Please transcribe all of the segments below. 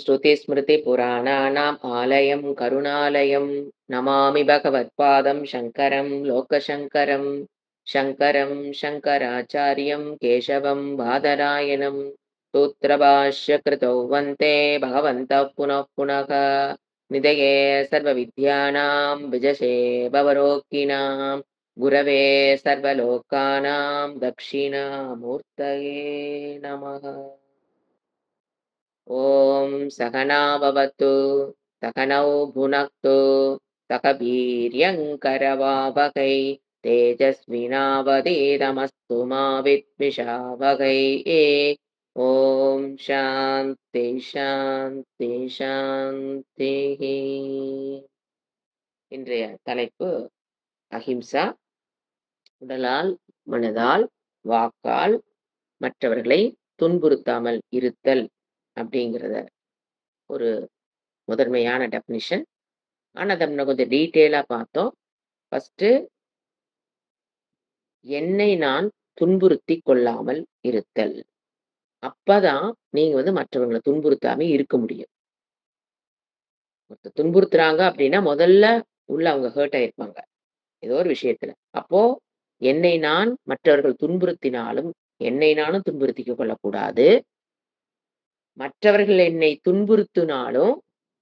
ஸ்ருதிஸ்மிருதிபுராணானாम् ஆலயம் கருணாலயம் நமாமி பகவத்பாதம் சங்கரம் லோகசங்கரம் சங்கரம் சங்கராச்சாரியம் கேசவம் பாதராயணம் சூத்திரபாஷ்ய கிருதௌ வந்தே பகவந்தः புனः புனः நிதயே சர்வவித்யானாம் விஜசே பவரோக்கிணாம் குரவே சர்வலோகானாம் தக்ஷிணாமூர்த்தயே நமः. ஓம் சகனா பவது சகனௌ புனக்து சக வீரியங்கரவாவகை தேஜஸ்வினாவதீதமஸ்து மா வித்விஷாவகை. ஓம் சாந்தி சாந்தி சாந்தி. இன்றைய தலைப்பு அஹிம்சா. உடலால் மனதால் வாக்கால் மற்றவர்களை துன்புறுத்தாமல் இருத்தல் அப்படிங்கிறத ஒரு முதன்மையான டெஃபினிஷன். ஆனால் அதை நம்ம கொஞ்சம் டீட்டெயிலாக பார்த்தோம். ஃபர்ஸ்ட், என்னை நான் துன்புறுத்தி கொள்ளாமல் இருத்தல். அப்பதான் நீங்க மற்றவங்களை துன்புறுத்தாம இருக்க முடியும். துன்புறுத்துறாங்க அப்படின்னா முதல்ல உள்ள அவங்க ஹர்ட் ஆயிருப்பாங்க ஏதோ ஒரு விஷயத்துல. அப்போ என்னை நான் மற்றவர்கள் துன்புறுத்தினாலும் என்னை நானும் துன்புறுத்திக்க கொள்ளக்கூடாது. மற்றவர்கள் என்னை துன்புறுத்தினாலும்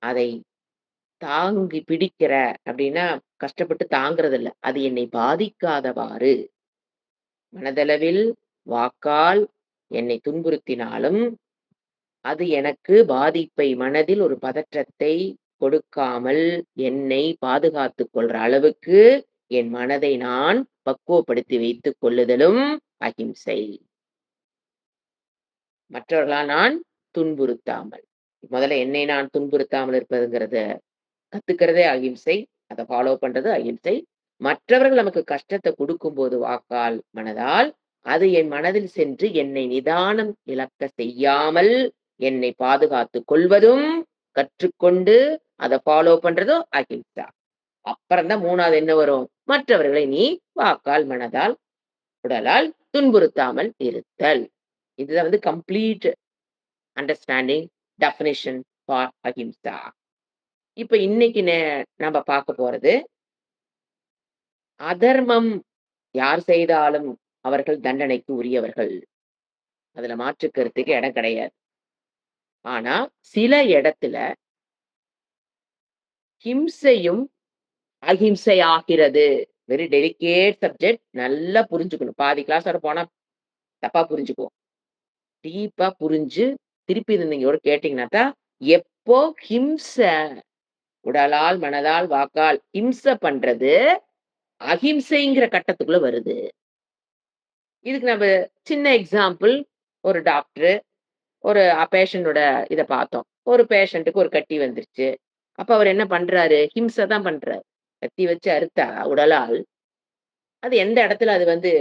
அதை தாங்கி பிடிக்கிற அப்படின்னா கஷ்டப்பட்டு தாங்கிறது இல்ல, அது என்னை பாதிக்காதவாறு மனதளவில் வாக்கால் என்னை துன்புறுத்தினாலும் அது எனக்கு பாதிப்பை, மனதில் ஒரு பதற்றத்தை கொடுக்காமல் என்னை பாதுகாத்துக் கொள்ற அளவுக்கு என் மனதை நான் பக்குவப்படுத்தி வைத்துக் கொள்ளுதலும் அகிம்சை. மற்றவர்களால் நான் துன்புறுத்தாமல், முதல்ல என்னை நான் துன்புறுத்தாமல் இருப்பதுங்கிறத கத்துக்கிறதே அகிம்சை. அதை ஃபாலோ பண்றது அகிம்சை. மற்றவர்கள் நமக்கு கஷ்டத்தை கொடுக்கும்போது வாக்கால் மனதால் அது என் மனதில் சென்று என்னை நிதானம் இழக்க செய்யாமல் என்னை பாதுகாத்துக் கொள்வதும் கற்றுக்கொண்டு அதை ஃபாலோ பண்றதும் அகிம்சா. அப்புறம்தான் மூணாவது என்ன வரும்? மற்றவர்களை நீ வாக்கால் மனதால் உடலால் துன்புறுத்தாமல் இருத்தல். இதுதான் கம்ப்ளீட் அண்டர்ஸ்டாண்டிங் டெஃபினிஷன் ஃபார் அஹிம்சா. இப்ப இன்னைக்கு நம்ம பார்க்க போறது, அதர்மம் யார் செய்தாலும் அவர்கள் தண்டனைக்கு உரியவர்கள். அதுல மாற்று கருத்துக்கு இடம் கிடையாது. ஆனா சில இடத்துல ஹிம்சையும் அஹிம்சை ஆகிறது. Very delicate subject. நல்லா புரிஞ்சுக்கணும். பாதி கிளாஸ் வர போனா தப்பா புரிஞ்சுக்குவோம். டீப்பா புரிஞ்சு திருப்பி நீங்க கேட்டீங்கன்னா தான், எப்போ ஹிம்சை உடலால் மனதால் வாக்கால் ஹிம்சை பண்றது அஹிம்சைங்கிற கட்டத்துக்குள்ள வருது. இதுக்கு நம்ம சின்ன எக்ஸாம்பிள், ஒரு டாக்டர் ஒரு பேஷண்டோட இதை பார்த்தோம். ஒரு பேஷண்ட்டுக்கு ஒரு கட்டி வந்துருச்சு. அப்ப அவர் என்ன பண்றாரு? ஹிம்சை தான் பண்றாரு. கத்தி வச்சு அறுத்தா உடலால் அது எந்த இடத்துல அது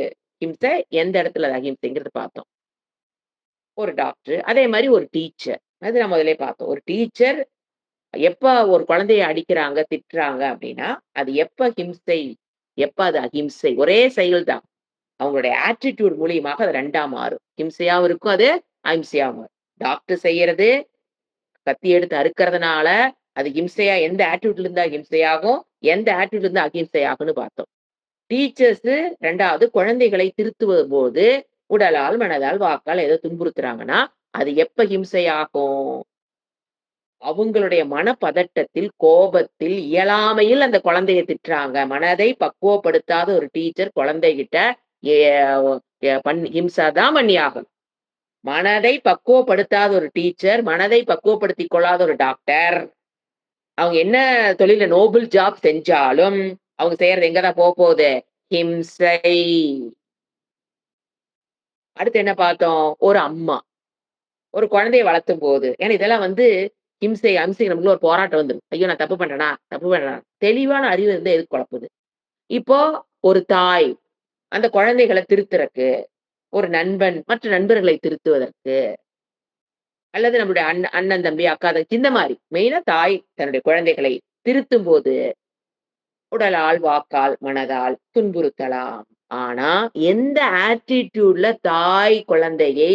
ஹிம்சை, எந்த இடத்துல அது அஹிம்சைங்கிறது பார்த்தோம். ஒரு டாக்டர், அதே மாதிரி ஒரு டீச்சர். அது நான் முதலே பார்த்தோம். ஒரு டீச்சர் எப்ப ஒரு குழந்தைய அடிக்கிறாங்க, திட்டுறாங்க அப்படின்னா அது எப்ப ஹிம்சை, எப்ப அது அஹிம்சை? ஒரே செயல் தான். அவங்களுடைய ஆட்டிடியூட் மூலியமாக அது ரெண்டா மாறும். ஹிம்சையாவும் இருக்கும், அது அஹிம்சையாவும் மாறும். டாக்டர் செய்யறது கத்தி எடுத்து அறுக்கிறதுனால அது ஹிம்சையா, எந்த ஆட்டிடியூட்ல இருந்தா ஹிம்சையாகும், எந்த ஆட்டிடியூட்ல இருந்தா அஹிம்சையாகும்னு பார்த்தோம். டீச்சர்ஸ் ரெண்டாவது குழந்தைகளை திருத்துவது போது உடலால் மனதால் வாக்கால் ஏதோ துன்புறுத்துறாங்கன்னா அது எப்ப ஹிம்சையாகும்? அவங்களுடைய மனப்பதட்டத்தில், கோபத்தில், இயலாமையில் அந்த குழந்தையை திட்டுறாங்க. மனதை பக்குவப்படுத்தாத ஒரு டீச்சர் குழந்தைகிட்ட ஹிம்சா தான் பண்ணியாகும். மனதை பக்குவப்படுத்தாத ஒரு டீச்சர், மனதை பக்குவப்படுத்தி கொள்ளாத ஒரு டாக்டர், அவங்க என்ன தொழில நோபல் ஜாப் செஞ்சாலும் அவங்க செய்யறது எங்கதான் போகுது? ஹிம்சை. அடுத்து என்ன பார்த்தோம்? ஒரு அம்மா ஒரு குழந்தையை வளர்த்தும் போது, ஏன்னா இதெல்லாம் ஹிம்சை அஹிம்சை நமக்குள்ள ஒரு போராட்டம் வந்துடும். ஐயோ நான் தப்பு பண்றேனா, தப்பு பண்றேனா? தெளிவான அறிவு இருந்தா எதுக்கு குழப்புது? இப்போ ஒரு தாய் அந்த குழந்தைகளை திருத்துறக்கு, ஒரு நண்பன் மற்ற நண்பர்களை திருத்துவதற்கு, அல்லது நம்மளுடைய அண்ணன் தம்பி அக்கா தங்கச்சி, இந்த மாதிரி மெயினா தாய் தன்னுடைய குழந்தைகளை திருத்தும் போது உடலால் வாக்கால் மனதால் துன்புறுத்தலாம். ஆனா எந்த ஆட்டிடியூட்ல தாய் குழந்தையை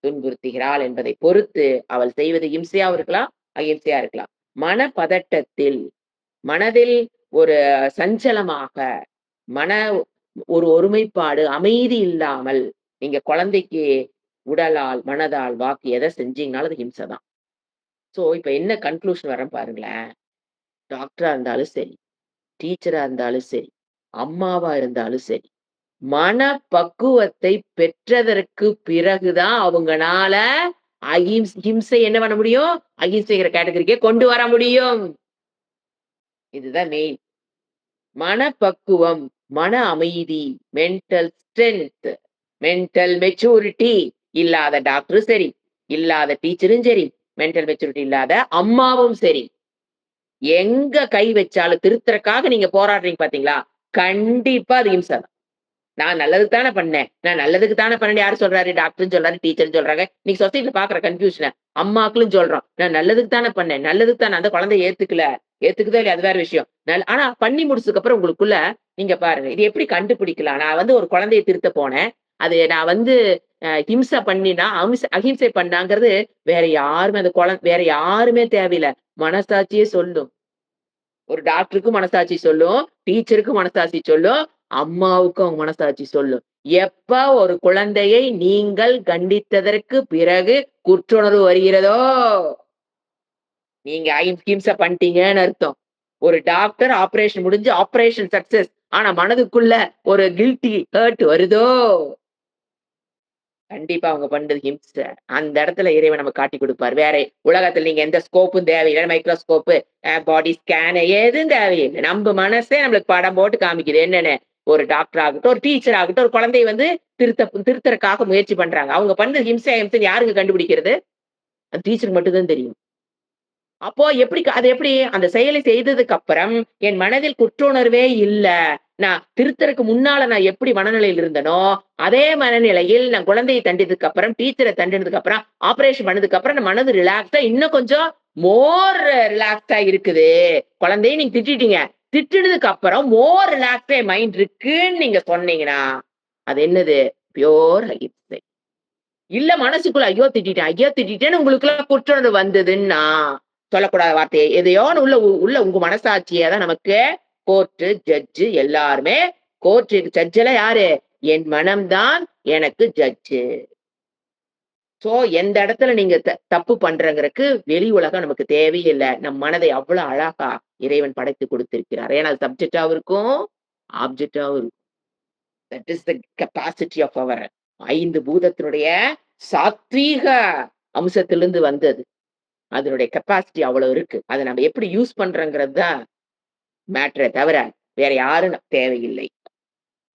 துன்புறுத்துகிறாள் என்பதை பொறுத்து அவள் செய்வது இம்சையாவும் இருக்கலாம், அகிம்சையா இருக்கலாம். மனப்பதட்டத்தில், மனதில் ஒரு சஞ்சலமாக, மன ஒரு ஒருமைப்பாடு, அமைதி இல்லாமல் நீங்க குழந்தைக்கு உடலால், மனதால், வாக்கு எத செஞ்சீங்கனாலும் அது ஹிம்சை தான். சோ, இப்ப என்ன கன்க்ளூஷன் வரேன் பாருங்களேன். டாக்டரா இருந்தாலும் சரி, டீச்சரா இருந்தாலும் சரி, அம்மாவா இருந்தாலும் சரி, மனப்பக்குவத்தை பெற்றதற்கு பிறகு தான் அவங்கனால ஹிம்சை என்ன பண்ண முடியும்? அகிம்சைங்கிற கேட்டகரிக்கே கொண்டு வர முடியும். இதுதான் மெயின். மனப்பக்குவம், மன அமைதி, மென்டல் ஸ்ட்ரென்த், மென்டல் மெச்சூரிட்டி இல்லாத டாக்டரும் சரி, இல்லாத டீச்சரும் சரி, மென்டல் மெச்சூரிட்டி இல்லாத அம்மாவும் சரி, எங்க கை வச்சாலும் திருத்தறக்காக நீங்க போராடுறீங்க பார்த்தீங்களா? கண்டிப்பா அது இம்சை தான். நான் நல்லதுக்கு தானே பண்ணேன். நான் நல்லதுக்கு தானே பண்ணேன்னு யாரு சொல்றாரு? டாக்டரும் சொல்றாரு, டீச்சரும் சொல்றாங்க. இன்னைக்கு சொசைட்டில பார்க்குற கன்ஃப்யூஷன. அம்மாக்களும் சொல்றோம். நான் நல்லதுக்கு தானே பண்ணேன். நல்லதுக்கு தானே அந்த குழந்தை ஏத்துக்கல. ஏத்துக்குதோ இல்லையோ அது வேற விஷயம். ஆனா பண்ணி முடிச்சதுக்கு அப்புறம் உங்களுக்குள்ள நீங்க பாருங்க. இது எப்படி கண்டுபிடிக்கலாம்? நான் வந்து ஒரு குழந்தைய திருத்த போனேன். அது நான் வந்து ஹிம்சை பண்ணினா, அகிம்சை பண்ணாங்கிறது வேற யாருமே அந்த வேற யாருமே தேவையில்ல. மனசாட்சியே சொல்லும். ஒரு டாக்டருக்கும் மனசாட்சி சொல்லும். டீச்சருக்கும் மனசாட்சி சொல்லும். அம்மாவுக்கும் அவங்க மனசாட்சி சொல்லும். எப்ப ஒரு குழந்தையை நீங்கள் கண்டித்ததற்கு பிறகு குற்றுணர்வு வருகிறதோ, நீங்க ஹிம்சை பண்ணிட்டீங்கன்னு அர்த்தம். ஒரு டாக்டர் ஆப்பரேஷன் முடிஞ்சு ஆப்பரேஷன் சக்சஸ். ஆனா மனதுக்குள்ள ஒரு கில்ட்டி ஹர்ட் வருதோ, கண்டிப்பா அவங்க பண்றது ஹிம்சை. அந்த இடத்துல இறைவன் நமக்கு காட்டிக் குடுப்பாரு. வேற உலகத்துல நீங்க எந்த ஸ்கோப்பும் தேவையில்ல. மைக்ரோஸ்கோப்பு, பாடி ஸ்கேன் எதுவும் தேவையில்ல. நம்ப மனசே நம்மளுக்கு படம் போட்டு காமிக்குது. என்னன்னு? ஒரு டாக்டர் ஆகட்டும், ஒரு டீச்சர் ஆகட்டும், ஒரு குழந்தைய வந்து திருத்தறக்காக முயற்சி பண்றாங்க. அவங்க பண்றது ஹிம்சை, அஹிம்சைன்னு யாருங்க கண்டுபிடிக்கிறது? அது டீச்சருக்கு மட்டும் தான் தெரியும். அப்போ அது எப்படி அந்த செயலை செய்ததுக்கு அப்புறம் என் மனதில் குற்றுணர்வே இல்ல. நான் திருத்தறக்கு முன்னால நான் எப்படி மனநிலையில் இருந்தனோ, அதே மனநிலையில் நான் குழந்தையை தண்டித்ததுக்கு அப்புறம், டீச்சர தண்டினதுக்கு அப்புறம், ஆப்பரேஷன் பண்ணதுக்கு அப்புறம் நான் மனது ரிலாக்ஸா இன்னும் கொஞ்சம் மோர் ரிலாக்ஸா இருக்குது. குழந்தைய நீங்க திட்டிட்டீங்க. திட்டுனதுக்கு அப்புறம் மோர் ரிலாக்ஸா என் மைண்ட் இருக்குன்னு நீங்க சொன்னீங்கன்னா, அது என்னது? பியூர் அகிம்சை. இல்ல மனசுக்குள்ள ஐயோ திட்டிட்டேன், ஐயோ திட்டிட்டேன்னு உங்களுக்குள்ள குற்றுணர்வு வந்ததுன்னா, சொல்லக்கூடாத வார்த்தைய எதையோ ஒண்ணு உள்ள உங்க மனசாட்சிய தான் நமக்கு கோர்ட்டு, ஜட்ஜு எல்லாருமே ஜட்ஜ்ல யாரு? என் மனம் தான் எனக்கு ஜட்ஜு. சோ எந்த இடத்துல நீங்க தப்பு பண்றங்கிறக்கு வெளி உலகம் நமக்கு தேவையே இல்ல. நம் மனதை அவ்வளவு அழகா இறைவன் படைத்து கொடுத்திருக்கிறார். ஏன்னா அது சப்ஜெக்டாவும் இருக்கும், ஆப்ஜெக்டாவும் இருக்கும். That is the capacity of our 5 பூதத்தினுடைய சாத்வீக அம்சத்திலிருந்து வந்தது. அதனுடைய கெப்பாசிட்டி அவ்வளவு இருக்கு. அத நம்ம எப்படி யூஸ் பண்றோங்கிறது தான் மேட்டரே தவிர, வேற யாரும் தேவையில்லை.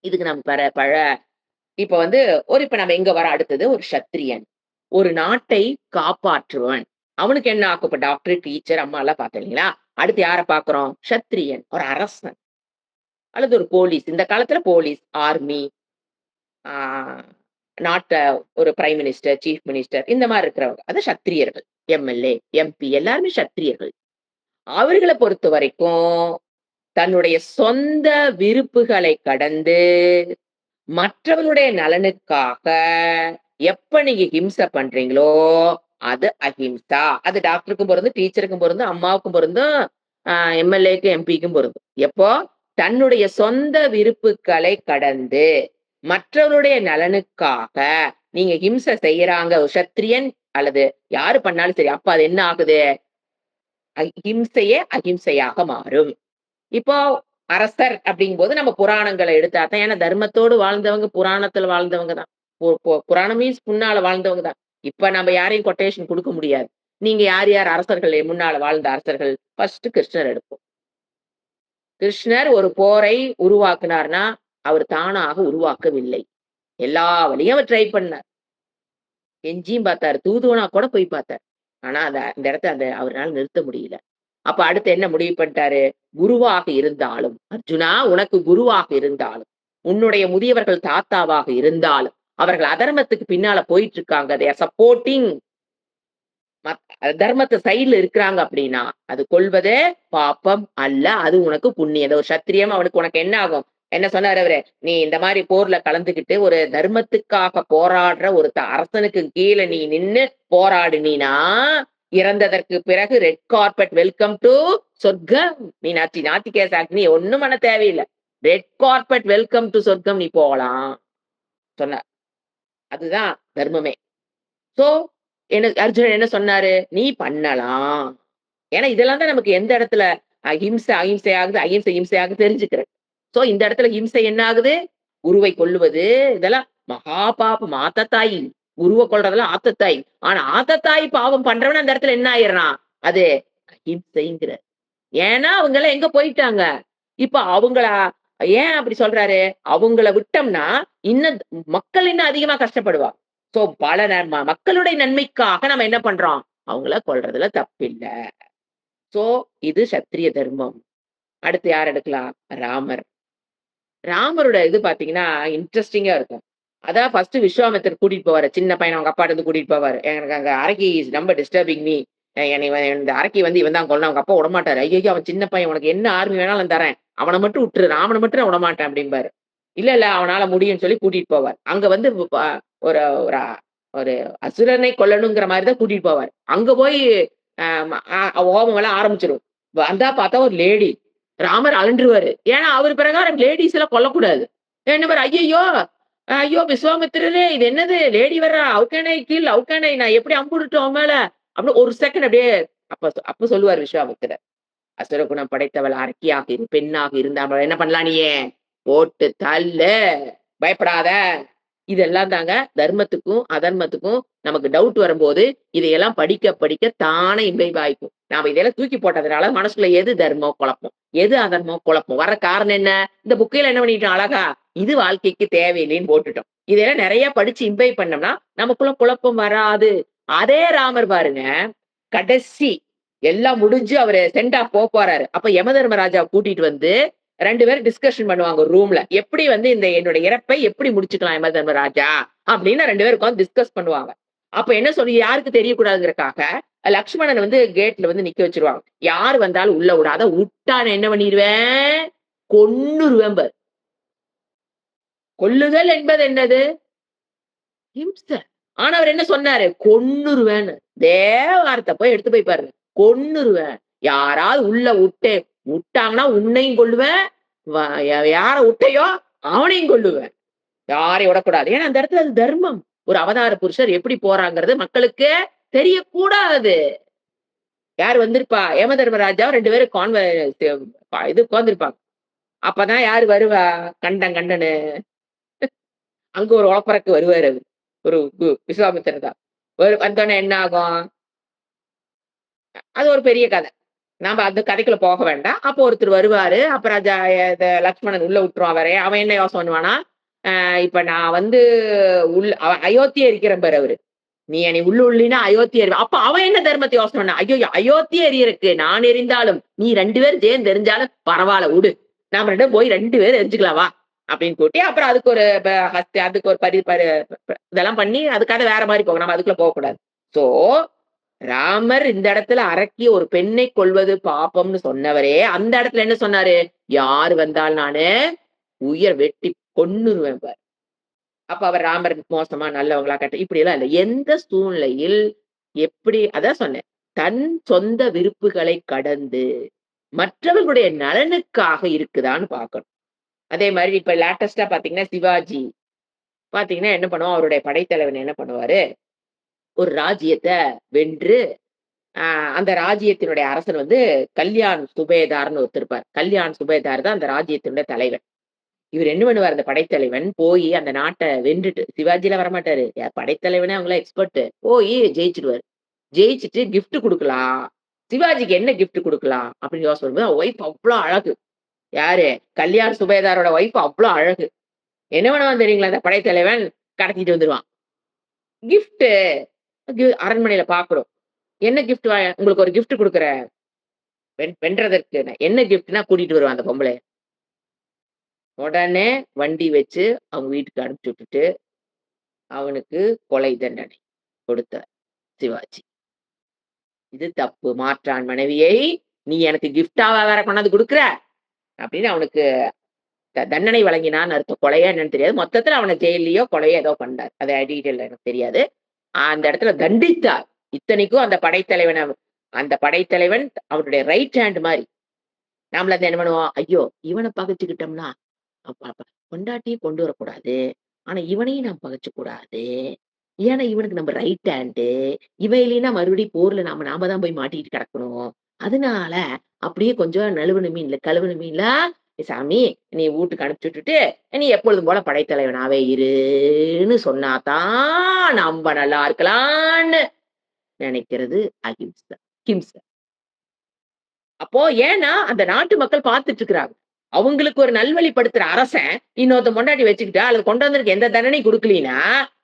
இதுக்கு நம்ம இப்ப வந்து இப்ப நம்ம எங்க வரோம் அடுத்தது ஒரு சத்திரியன். ஒரு நாட்டை காப்பாற்றுவன். அவனுக்கு என்ன ஆக்கும்? இப்ப டாக்டர், டீச்சர், அம்மாலாம் பார்த்தோம் இல்லைங்களா? அடுத்து யார பார்க்கிறோம்? சத்திரியன். ஒரு அரசன். அல்லது ஒரு போலீஸ். இந்த காலத்துல போலீஸ், ஆர்மி, ஆ நாட்ட ஒரு பிரைம் மினிஸ்டர், சீஃப் மினிஸ்டர் இந்த மாரி இருக்கிறவங்க. அது சத்திரியர்கள். எம்.எல்.ஏ, எம்பி எல்லாருமே சத்திரியர்கள். அவர்கள பொறுத்தவரைக்கும் தன்னுடைய சொந்த விருப்புகளை கடந்து, மற்றவர்களுடைய நலனுக்காக எப்ப நீங்க ஹிம்சை பண்றீங்களோ, அது அஹிம்சா. அது டாக்டருக்கும் பொருந்தும், டீச்சருக்கும் பொருந்தும், அம்மாவுக்கும் பொருந்தும், அ எம்.எல்.ஏக்கும், எம்பிக்கும் பொருந்தும். எப்போ? தன்னுடைய சொந்த விருப்புக்களை கடந்து, மற்றவருடைய நலனுக்காக நீங்க ஹிம்சை செய்யறாங்க ஒரு சத்திரியன் அல்லது யாரு பண்ணாலும் சரி. அப்ப அது என்ன ஆகுது? ஹிம்சையே அஹிம்சையாக மாறும். இப்போ அரசர் அப்படிங்கும்போது நம்ம புராணங்கள எடுத்தா தான். ஏன்னா தர்மத்தோடு வாழ்ந்தவங்க புராணத்துல வாழ்ந்தவங்க தான். புராணம் மீன்ஸ் முன்னால வாழ்ந்தவங்க தான். இப்ப நம்ம யாரையும் கொட்டேஷன் குடுக்க முடியாது. நீங்க யார் யார் அரசர்கள் முன்னால வாழ்ந்த அரசர்கள்? ஃபர்ஸ்ட் கிருஷ்ணர் எடுப்போம். கிருஷ்ணர் ஒரு போரை உருவாக்குனார்னா, அவர் தானாக உருவாக்கவில்லை. எல்லா வழியும் அவர் ட்ரை பண்ணார். கெஞ்சியும் பார்த்தாரு. தூதுவனா கூட போய் பார்த்தார். ஆனா அந்த இடத்த அவரால நிறுத்த முடியல. அப்ப அடுத்து என்ன முடிவு பண்ணிட்டாரு? குருவாக இருந்தாலும், அர்ஜுனா உனக்கு குருவாக இருந்தாலும், உன்னுடைய முதியவர்கள் தாத்தாவாக இருந்தாலும், அவர்கள் அதர்மத்துக்கு பின்னால போயிட்டு இருக்காங்க. தே ஆர் சப்போர்ட்டிங் தர்மத்து சைடுல இருக்கிறாங்க அப்படின்னா, அது கொல்வதே பாப்பம் அல்ல. அது உனக்கு புண்ணியம். ஒரு சத்திரியம் அவனுக்கு உனக்கு என்ன ஆகும்? என்ன சொன்னாரு அவரு? "நீ இந்த மாரி போர்ல கலந்துக்கிட்டு, ஒரு தர்மத்துக்காக போராடுற ஒரு அரசனுக்கு கீழ நீ நின்னு போராடினீனா, இறந்ததற்கு பிறகு ரெட் கார்பெட் வெல்கம் டூ சொர்க்கம். நீ நாத்திகேஸ் ஆக்ட் நீ ஒண்ணும் பண்ண தேவையில்ல. ரெட் கார்பெட் வெல்கம் டூ சொர்க்கம் நீ போலாம்." சொன்னார். அதுதான் தர்மமே. சோ, அர்ஜுனன் என்ன சொன்னாரு? "நீ பண்ணலாம்." ஏன்னா இதெல்லாம் தான் நமக்கு எந்த இடத்துல அகிம்சை ஆகுது, அகிம்சை இம்சை ஆகுது தெரிஞ்சுக்கிறேன். சோ இந்த இடத்துல இம்சை என்ன ஆகுது? குருவை கொல்லுவது, இதெல்லாம் மகா பாபம். ஆத்தத்தாயி. குருவ கொல்றதெல்லாம் ஆத்தத்தாயி. ஆனா ஆத்தத்தாயி பாவம் பண்றவன் அந்த இடத்துல என்ன ஆயிடுறான்? அது அகிம்சைங்கிற. ஏன்னா அவங்கலாம் எங்க போயிட்டாங்க? இப்ப அவங்கள ஏன் அப்படி சொல்றாரு? அவங்கள விட்டோம்னா, இன்னும் மக்கள் இன்னும் அதிகமா கஷ்டப்படுவா. சோ பல மக்களுடைய நன்மைக்காக நம்ம என்ன பண்றோம்? அவங்கள கொல்றதுல தப்பில்ல. சோ இது சத்திரிய தர்மம். அடுத்து யார் எடுக்கலாம்? ராமர். ராமரோட இது பார்த்தீங்கன்னா, இன்ட்ரஸ்டிங்கா இருக்கும். அதான் ஃபர்ஸ்ட் விஸ்வாமித்திரர் கூட்டிட்டு போவாரு. சின்ன பையன அவங்க அப்பாட்ட இருந்து கூட்டிட்டு போவாரு. எனக்கு அங்க அரக்கி இஸ் ரொம்ப டிஸ்டர்பிங் மீ. என்னை இந்த அரக்கி வந்து இவன் தான் கொல்லணும். அவங்க அப்பா விடமாட்டாரு. ஐய்யய்யோ! அவன் சின்ன பையன். உனக்கு என்ன ஆர்மி வேணாலும் தரேன். அவன மட்டும் விட்டுரு. ராமன மட்டும் நான் விடமாட்டேன் அப்டிம்பாரு. இல்ல, இல்ல அவனால முடியும்னு சொல்லி கூட்டிட்டு போவார். அங்க வந்து ஒரு ஒரு ஒரு அசுரனை கொல்லணுங்கிற மாரி தான் கூட்டிட்டு போவார். அங்க போய் அ ஹோமம் எல்லாம் ஆரம்பிச்சுரும். வந்தா பார்த்தா ஒரு லேடி. ராமர் அலண்டுருவாரு. ஏன்னா, அவர் பிரகாரம் லேடீஸ் எல்லாம் கொல்லக்கூடாது. என்னவரு ஐய்யய்யோ! ஐயோ! விஸ்வாமித்திரரே இது என்னது லேடி வர்றா. How can I kill? How can I நான் எப்படி அம்பு விடட்டும் அவன் மேல? அப்படின்னு ஒரு செகண்ட் அப்படியே அப்ப சொல்லுவாரு விஸ்வாமித்திரர். அசுர குணம் படைத்தவள் அரக்கியாக பெண்ணாக இருந்தா அவள என்ன பண்ணலாம் நீயு? போட்டு தள்ளு. பயப்படாத. இதெல்லாம் தாங்க தர்மத்துக்கும், அதர்மத்துக்கும் நமக்கு டவுட் வரும்போது, இதையெல்லாம் படிக்க படிக்க தானே இன்வைவ் ஆயிக்கும். நாம இதெல்லாம் தூக்கி போட்டதுனால மனசுக்குள்ள எது தர்மம் குழப்பம். எது அதர்மம் குழப்பம். வர்ற காரணம் என்ன? இந்த புக்கையில என்ன பண்ணிட்டோம் அழகா, இது வாழ்க்கைக்கு தேவையில்லைன்னு போட்டுட்டோம். இதெல்லாம் நெறைய படிச்சு இன்வைவ் பண்ணோம்னா, நமக்குள்ள குழப்பம் வராது. அதே ராமர் பாருங்க, கடைசி எல்லாம் முடிஞ்சு அவரு சென்ட் ஆஃப் போறாரு. அப்ப யமதர்மராஜாவ கூட்டிட்டு வந்து 2 பேரும் டிஸ்கஷன் பண்ணுவாங்க ஒரு ரூம்ல. எப்படி வந்து இந்த என்னோட இறப்பை எப்படி முடிச்சுக்கலாம் யமதர்மராஜா? அப்படின்னு 2 பேரும் உட்கார்ந்து டிஸ்கஸ் பண்ணுவாங்க. அப்ப என்ன சொல்லி யாருக்கு தெரியக்கூடாதுங்கிறதுக்காக, லக்ஷ்மணன் வந்து கேட்ல வந்து நிக்க வச்சுருவாங்க. யார் வந்தாலும் உள்ள விடாத. உட்டா நான் என்ன பண்ணிருவேன்? கொன்னுருவேன் பாரு. கொல்லுதல் என்பது என்னது? ஹிம்ச. ஆனா அவரு என்ன சொன்னாரு? கொன்னுருவேன்னு. வார்த்தை போய் எடுத்து போய் பாருங்க. கொன்னுருவேன். யாராவது உள்ள உட்டாங்கன்னா உன்னையும் கொல்லுவேன். வ யார உட்டையோ அவனையும் கொல்லுவேன். யாரையும் விடக்கூடாது. ஏன்னா அந்த இடத்துல அது தர்மம். ஒரு அவதார புருஷர் எப்படி போறாங்கிறது மக்களுக்கு தெரியக்கூடாது. யார் வந்திருப்பா? யமதர்மராஜா 2 பேரும் இது உட்கார்ந்திருப்பாங்க. அப்பதான் யாரு வருவா? கண்டன்னு. அங்க ஒரு ஒளப்பறக்கு வருவாரு அவரு. ஒரு விஸ்வாமித்திரர் தான். வந்தோனே என்ன ஆகும்? அது ஒரு பெரிய கதை. நாம அந்த கதைக்குள்ள போக வேண்டாம். அப்போ ஒருத்தர் வருவாரு. அப்ப ராஜா லக்ஷ்மணன் உள்ள விட்டுருவான் அவர. அவன் என்ன யோசனை பண்ணுவான்னா, இப்ப நான் வந்து அயோத்தியா இருக்கிறேன் பாரு அவரு. நீ என்னை உள்ளுள்ளினா அயோத்தியா அப்ப அவன் என்ன தர்மத்தை யோசனை பண்ணான்? ஐயோ! அயோத்தியா எரியறக்கு நான் எரிந்தாலும், நீ 2 பேரும் சேர்ந்து எரிஞ்சாலும் பரவால்ல உடு. நாம 2 பேரும் போய் 2 பேரும் எரிஞ்சுக்கலாம் வா! அப்படின்னு கூட்டி, அப்புறம் அதுக்கு ஒரு அதுக்கு ஒரு இதெல்லாம் பண்ணி, அது கதை வேற மாரி போகும். நம்ம அதுக்குள்ள போகக்கூடாது. சோ ராமர் இந்த இடத்துல அரக்கி ஒரு பெண்ணை கொல்வது பாப்பம்னு சொன்னவரே, அந்த இடத்துல என்ன சொன்னாரு? யாரு வந்தாலும் நானு உயிர வெட்டி கொன்னுருவேன் பாரு. அப்ப அவர் ராமர் மோசமா, நல்லவங்களா, இப்படியெல்லாம் இல்ல. எந்த சூழ்நிலையில் எப்படி அதான் சொன்னேன். தன் சொந்த விருப்புகளை கடந்து, மற்றவர்களுடைய நலனுக்காக இருக்குதான்னு பார்க்கணும். அதே மாரி இப்ப லேட்டஸ்ட்டா பார்த்தீங்கன்னா, சிவாஜி பார்த்தீங்கன்னா என்ன பண்ணுவான், அவருடைய படைத்தலைவன் என்ன பண்ணுவாரு, ஒரு ராஜ்யத்த வென்று அ அந்த ராஜ்யத்தினுடைய அரசன் வந்து கல்யாண் சுபேதார்ன்னு ஒருத்தர் இருப்பார். கல்யாண் சுபேதார் தான் அந்த ராஜ்யத்தினுடைய தலைவன். இவரு என்ன பண்ணுவாரு அந்த படைத்தலைவன், போயி அந்த நாட்ட வென்றுட்டு சிவாஜிலாம் வரமாட்டாரு. படைத்தலைவனே அவங்கலாம் எக்ஸ்பர்ட். போயி ஜெயிச்சுருவாரு. ஜெயிச்சுட்டு கிஃப்ட் குடுக்கலாம். சிவாஜிக்கு என்ன கிஃப்ட் குடுக்கலாம்? அப்படின்னு யோசனை பண்ணும்போது, ஒய்ஃப் அவ்ளோ அழகு. யாரு? கல்யாண் சுபேதாரோட ஒய்ஃப் அவ்ளோ அழகு. என்ன பண்ணுவான் தெரியுங்களா அந்த படைத்தலைவன்? கடத்திட்டு வந்துருவான். கிஃப்ட் அரண்மனையில பார்க்கிறோம். என்ன கிஃப்ட் உங்களுக்கு ஒரு கிஃப்ட் குடுக்குறேன். வென்றதற்கு என்ன கிஃப்ட்ன்னா கூட்டிட்டு வருவான் அந்த பொம்பளைய. உடனே வண்டி வச்சு அவங்க வீட்டுக்கு அனுப்பிச்சு விட்டுட்டு, அவனுக்கு கொலை தண்டனை கொடுத்தார் சிவாஜி. இது தப்பு. மாற்றான் மனைவியை நீ எனக்கு கிஃப்ட்டாவா வேற கொண்டாந்து குடுக்குற? அப்படின்னு அவனுக்கு தண்டனை வழங்கினான்னு அர்த்தம். கொலையா என்னன்னு தெரியாது. மொத்தத்துல அவன ஜெயில்லயோ, கொலையோ ஏதோ பண்ணார். அது டீட்டெயில் எனக்கு தெரியாது. அந்த இடத்துல தண்டித்தார். இத்தனைக்கும் அந்த படைத்தலைவன் அவருடைய ரைட் ஹேண்ட் மாரி. நாமள என்ன பண்ணுவோம்? ஐயோ! இவன பகைச்சுக்கிட்டோம்னா, அப்ப அப்ப பொண்டாட்டிய கொண்டு வரக்கூடாது. ஆனா இவனையும் நாம் பகைச்சுக்க கூடாது. ஏன்னா இவனுக்கு நம்ம ரைட் ஹேண்டு. இவன் இல்லைன்னா மறுபடியும் போர்ல நாம தான் போய் மாட்டிக்கிட்டு கிடக்கணும். அதனால அப்படியே கொஞ்சம் நழுவுன மீன்ல கழுவுன மீன்ல சாமி நீ வூட்டுக்கு அனுப்பிச்சு விட்டுட்டு, நீ எப்பொழுதும் போல படைத்தலைவனாவே இருன்னு சொன்னா தான் நம்ப நல்லா இருக்கலான்னு நினைக்கிறது அகிம்சை. கிம்சை. அப்போ ஏன்னா, அந்த நாட்டு மக்கள் பார்த்துட்டு இருக்கிறாங்க. அவங்களுக்கு ஒரு நல்வழிப்படுத்துற அரசன், இன்னொருத்த பொண்டாட்டி வச்சுக்கிட்டா, அல்லது கொண்டு வந்திருக்க எந்த தண்டனையும் குடுக்கலீன்னா,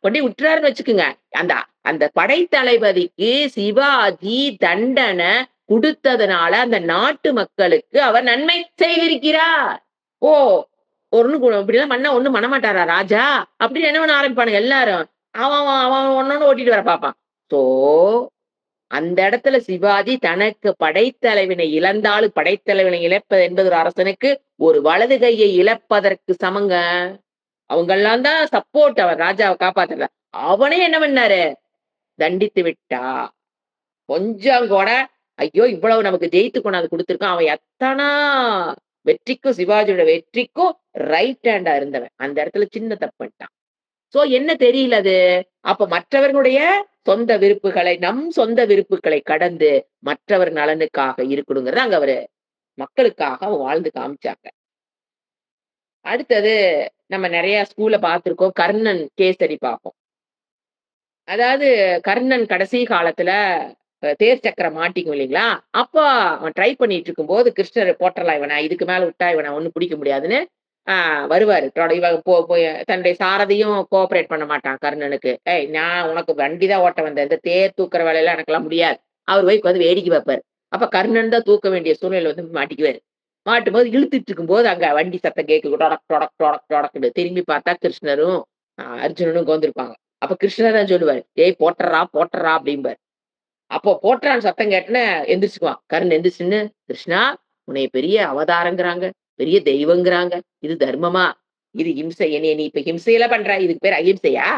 கொண்டோய் விட்டுறாருன்னு வச்சுக்கங்க. அந்த அந்த படைத்தளபதிக்கு சிவாஜி தண்டனை குடுத்ததுனால, அந்த நாட்டு மக்களுக்கு அவர் நன்மை செய்திருக்கிறார். ஓ! இப்படிலாம் பண்ணா ஒண்ணும் பண்ணமாட்டாரா ராஜா? அப்படின்னு என்ன பண்ண ஆரம்பிப்பானுங்க எல்லாரும். அவன் அவன் அவன் ஒண்ணொண்ணு ஓட்டிட்டு வர பார்ப்பான். சோ அந்த இடத்துல சிவாஜி தனக்கு படைத்தலைவனை இழப்பது என்பது ஒரு அரசனுக்கு ஒரு வலது கையை இழப்பதற்கு சமங்க. அவங்கெல்லாம் தான் சப்போர்ட் அவர் ராஜாவை காப்பாத்துற. அவனே என்ன பண்ணாரு? தண்டித்து விட்டா. கொஞ்சம் கூட ஐயோ! இவ்வளவு நமக்கு ஜெயித்து கொண்டாந்து குடுத்திருக்கான். அவன் எத்தனா வெற்றிக்கும் சிவாஜியோட வெற்றிக்கும் ரைட் ஹேண்டா இருந்தவன். அந்த இடத்துல சின்ன தப்பு பண்ணிட்டான். சோ என்ன தெரியல அது? அப்ப மற்றவர்களுடைய நம் சொந்த விருப்புகளை கடந்து மற்றவர் நலனுக்காக இருக்கணுங்கிறத அங்க அவரு மக்களுக்காக வாழ்ந்து காமிச்சாங்க. அடுத்தது நம்ம நெறைய ஸ்கூல்ல பார்த்திருக்கோம். கர்ணன் கேஸ் ஸ்டடி பார்ப்போம். அதாவது கர்ணன் கடைசி காலத்துல தேர் சக்கரம் மாட்டிக்கும் இல்லைங்களா? அப்ப அவன் ட்ரை பண்ணிட்டு இருக்கும்போது கிருஷ்ணர் போட்டுறலாம் இவன. இதுக்கு மேல விட்டா இவன ஒண்ணும் பிடிக்க முடியாதுன்னு வருவாரு. இவ போய் தன்னுடைய சாரதியும் கோஆப்பரேட் பண்ண மாட்டான் கர்ணனுக்கு. "ஏய் நான் உனக்கு வண்டி தான் ஓட்ட வந்தேன். இந்த தேர் தூக்குற வேலையெல்லாம் எனக்கெல்லாம் முடியாது." அவரு போய் உட்கார்ந்து வேடிக்கை பார்ப்பாரு. அப்ப கர்ணன் தான் தூக்க வேண்டிய சூழ்நிலையில வந்து மாட்டிக்குவாரு. மாட்டும்போது இழுத்துட்டு இருக்கும்போது அங்க வண்டி சத்தம் கேட்கும். டொடக் டொடக் டொடக் டொடக்குன்னு. திரும்பி பார்த்தா கிருஷ்ணரும், அர்ஜுனனும் உட்கார்ந்திருப்பாங்க. அப்ப கிருஷ்ணர் தான் சொல்லுவாரு, "ஏய் போட்டுறா, போட்டுறா" அப்படிம்பாரு. அப்போ போட்டுறான்னு சத்தம் கேட்டோனே எந்திரிச்சுக்குவான். கர்ணன் எந்திரிச்சு நின்னு, "கிருஷ்ணா உன்னைய பெரிய அவதாரங்கிறாங்க, பெரிய தெய்வங்கிறாங்க. இது தர்மமா? இது இம்சை. என்னைய நீ இப்ப ஹிம்சையில பண்ற. இதுக்கு பேரு அகிம்சையா?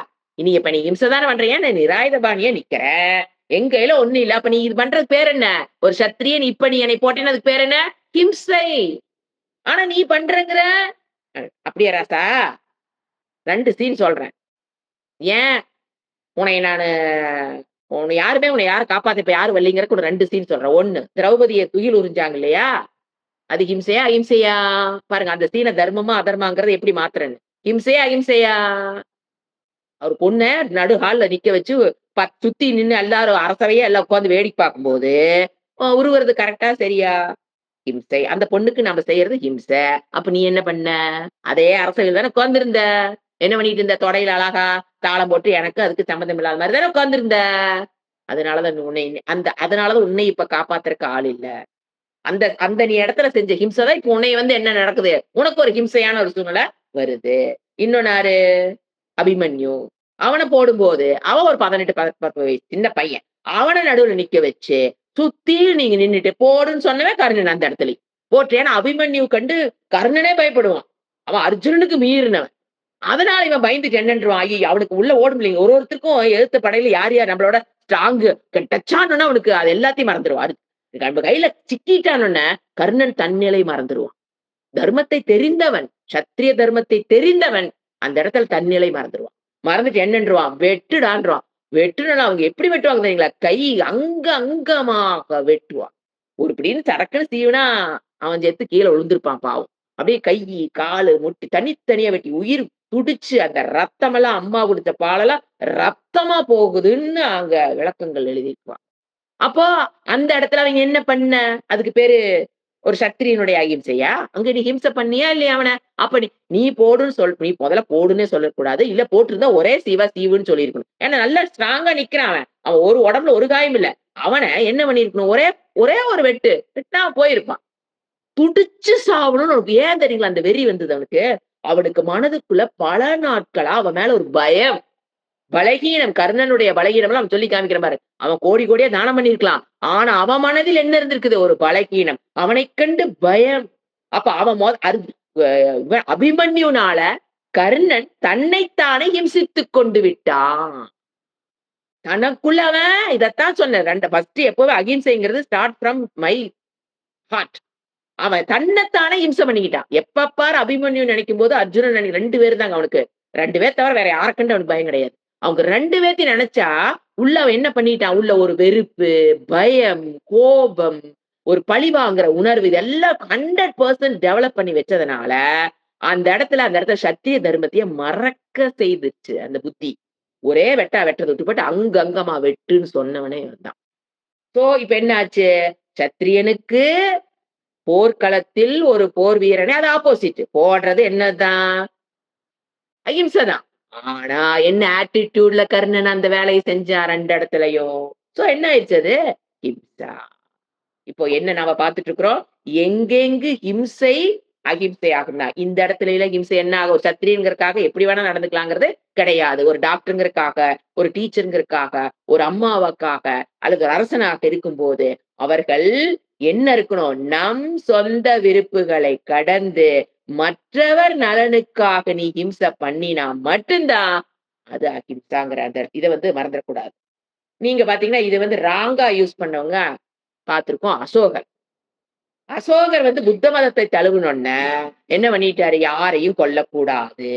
இப்ப நீ ஹிம்சை தானே பண்ற. ஏன் நான் நிராயுதபாணியா நிக்கிறேன். என் கையில ஒண்ணும் இல்ல. அப்ப நீ இது பண்றது பேர் என்ன? ஒரு சத்திரியன் இப்ப நீ என்னை போட்டேன்னா அதுக்கு பேர் என்ன? ஹிம்சை. ஆனா நீ பண்றேங்கிற." அப்படியா ராசா? 2 சீன் சொல்றேன். ஏன் உன்னைய நானு உன்னை யாரும் காப்பாத்த இப்ப யாரும் வரலைங்கிறதுக்கு ஒரு 2 சீன் சொல்றேன். 1 திரௌபதிய துயில் உறிஞ்சாங்க இல்லையா? அது ஹிம்சையா? அகிம்சையா? பாருங்க அந்த சீன தர்மமா, அதர்மாங்கிறத எப்படி மாத்துறேன்னு. ஹிம்சையா? அகிம்சையா? அவர் பொண்ண நடு ஹால்ல நிக்க வச்சு சுத்தி நின்னு எல்லாரும் அரசவையே எல்லாம் உட்கார்ந்து வேடிக்கை பார்க்கும்போது, உருவுறது கரெக்ட்டா? சரியா? ஹிம்சை. அந்த பொண்ணுக்கு நாம செய்யறது ஹிம்சை. அப்ப நீ என்ன பண்ண? அதே அரசவையில தானே உட்கார்ந்திருந்த. என்ன பண்ணிட்டு இருந்த? தொடையில அழகா தாளம் போட்டு எனக்கு அதுக்கு சம்மந்தம் இல்லாத மாரி தானே உட்கார்ந்திருந்த. அதனாலதான் உன்னை இப்ப காப்பாத்துறக்கு ஆள் இல்ல. அந்த அந்த நீ இடத்துல செஞ்ச ஹிம்சை தான் இப்ப உன்னைய வந்து என்ன நடக்குது? உனக்கு ஒரு ஹிம்சையான ஒரு சூழ்நிலை வருது. இன்னொன்னு யாரு? அபிமன்யு. அவன போடும்போது, அவன் ஒரு 18, 10 வயசு சின்ன பையன். அவன நடுவுல நிக்க வச்சு, சுத்தி நீங்க நின்னுட்டு போடுன்னு சொன்னவன் கர்ணன் அந்த இடத்துலயும். போட்டு ஏன்னா அபிமன்யு கண்டு கர்ணனே பயப்படுவான். அவன் அர்ஜுனனுக்கு மீறினவன். அதனால இவன் பயந்துட்டு என்னன்றுவான், ஐயய்ய! அவனுக்கு உள்ள ஓட முடியலைங்க. ஒருத்தருக்கும் எதிர்த்த படையில யார் யார் நம்மளோட ஸ்ட்ராங்கு டச்சானோன்னா அவனுக்கு அது எல்லாத்தையும் மறந்துருவான். நம்ம கையில சிக்கிட்டானோன்ன கர்ணன் தன்னிலை மறந்துருவான். தர்மத்தை தெரிந்தவன், சத்திரிய தர்மத்தை தெரிந்தவன் அந்த இடத்துல தன்னிலை மறந்துருவான். மறந்துட்டு என்னன்றுவான், வெட்டுடான்றுவான். வெட்டுனா அவங்க எப்படி வெட்டுவாங்க தெரியுங்களா? கை அங்கமாக வெட்டுவான். ஒரு பிடின்னு சரக்குன்னு சீவுனா அவன் செத்து கீழ விழுந்திருப்பான் பாவம். அப்படியே கை, காலு, முட்டி தனித்தனியா வெட்டி உயிர் துடிச்சு அந்த ரத்தமெல்லாம் அம்மா குடுத்த பாலெல்லாம் ரத்தமா போகுதுன்னு அங்க விளக்கங்கள் எழுதியிருப்பான். அப்போ அந்த இடத்துல அவங்க என்ன பண்ண? அதுக்கு பேரு ஒரு சத்திரியனுடைய அகிம்சையா? அங்க நீ ஹிம்சை பண்ணியா இல்லையா அவன? அப்ப நீ போடுன்னு நீ முதல்ல போடுன்னே சொல்லக்கூடாது. இல்ல போட்டிருந்தா ஒரே சீவுன்னு சொல்லியிருக்கணும். ஏன்னா நல்லா ஸ்ட்ராங்கா நிக்கிறான் அவன். அவன் ஒரு உடம்புல ஒரு காயம் இல்ல. அவன என்ன பண்ணியிருக்கணும்? ஒரே ஒரே ஒரு வெட்டுனா அவன் போயிருப்பான். துடிச்சு சாவணும்னு அவனுக்கு ஏன் தெரியுங்களா அந்த வெறி வந்தது அவனுக்கு? அவனுக்கு மனதுக்குள்ள பல நாட்களா அவன் மேல ஒரு பயம். பலகீனம் கர்ணனுடைய பலகீனம் அவன் சொல்லி காமிக்கிற பாரு. அவன் கோடி கோடியா தானம் பண்ணியிருக்கலாம். ஆனா அவன் மனதில் என்ன இருந்திருக்குது? ஒரு பலகீனம். அவனைக் கண்டு பயம். அப்ப அவன் அபிமன்யுனால கர்ணன் தன்னைத்தானே ஹிம்சித்துக் கொண்டு விட்டான். தனக்குள்ள அவன் இதத்தான் சொன்னேன். ஃபர்ஸ்ட் எப்பவும் அகிம்சைங்கிறது ஸ்டார்ட் ஃப்ரம் மை ஹார்ட். அவன் தன்னைத்தானே இம்சை பண்ணிக்கிட்டான். எப்ப பாரு அபிமன்யு நினைக்கும்போது அர்ஜுனன் 2 பேர் தாங்க அவனுக்கு. 2 பேர் தவிர வேற யார கண்டு அவனுக்கு பயம் கிடையாது. அவங்க 2 பேத்தையும் நினைச்சா, உள்ள அவன் என்ன பண்ணிட்டான், உள்ள ஒரு வெறுப்பு, பயம், கோபம், ஒரு பழிவாங்குற உணர்வு இதெல்லாம் 100% டெவலப் பண்ணி வச்சதுனால, அந்த இடத்துல சத்திரிய தர்மத்தையே மறக்க செய்துச்சு அந்த புத்தி. ஒரே வெட்டா வெட்டுறத விட்டுப்போட்டு அங்க அங்கமா வெட்டுன்னு சொன்னவனே இவன் தான். சோ இப்ப என்ன ஆச்சு? சத்திரியனுக்கு போர்க்களத்தில் ஒரு போர் வீரனே அது ஆப்போசிட். போடுறது என்னதான்? அகிம்சை தான். ஆனா என்ன ஆட்டிட்யூட்ல கர்ணன் அந்த வேலைய செஞ்சான் 2 இடத்துலயும். சோ என்ன ஆயிடுச்சு அது? ஹிம்சா. இப்போ என்ன நாம பார்த்துட்டு இருக்கிறோம்? எங்கெங்கு ஹிம்சை, அகிம்சை ஆகும்னா, இந்த இடத்துல ஹிம்சை என்ன ஆகும்? ஒரு சத்திரியன்கிறதுக்காக எப்படி வேணா நடந்துக்கலாங்கிறது கிடையாது. ஒரு டாக்டர்ங்கிறதுக்காக, ஒரு டீச்சர்ங்கிறதுக்காக, ஒரு அம்மாவுக்காக, அல்லது ஒரு அரசனாக இருக்கும்போது, அவர்கள் என்ன இருக்கணும்? நம் சொந்த விருப்புகளை கடந்து, மற்றவர் நலனுக்காக நீ ஹிம்சை பண்ணினா மட்டும் தான், அது அஹிம்சாங்கிற அந்த இத மறந்துறக்கூடாது. நீங்க பார்த்தீங்கன்னா, இது ராங்கா யூஸ் பண்ணவங்க பார்த்திருக்கோம். அசோகர். அசோகர் புத்த மதத்தை தழுவுனோன்ன, என்ன பண்ணிட்டாரு? யாரையும் கொல்லக்கூடாது.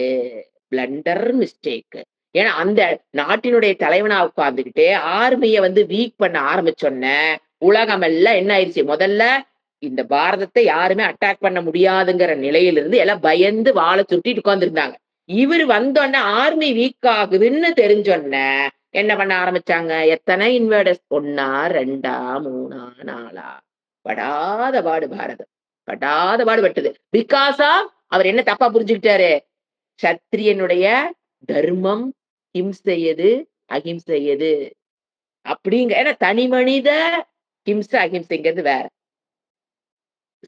Blender mistake. ஏன்னா, அந்த நாட்டினுடைய தலைவனா உட்கார்ந்துகிட்டு, ஆர்மிய வீக் பண்ண ஆரம்பிச்சோன்ன, உலகம் எல்லாம் என்ன ஆயிருச்சு? முதல்ல இந்த பாரதத்தை யாருமே அட்டாக் பண்ண முடியாதுங்கிற நிலையிலிருந்து எல்லாம் பயந்து வாள சுருட்டிட்டு உட்கார்ந்திருந்தாங்க. இவரு வந்தோன்ன ஆர்மி வீக் ஆகுதுன்னு தெரிஞ்சோன்ன, என்ன பண்ண ஆரம்பிச்சாங்க? எத்தனை இன்வேடர்ஸ்? 1, 2, 3, 4 படாத பாடு பாரதம். படாத பாடுபட்டது. பிகாஸ் ஆஃப் அவர் என்ன தப்பா புரிஞ்சுக்கிட்டாரு? சத்திரியனுடைய தர்மம் ஹிம்சை எது? அகிம்சை எது? ஏன்னா தனி மனித ஹிம்சை, அகிம்சைங்கிறது வேற.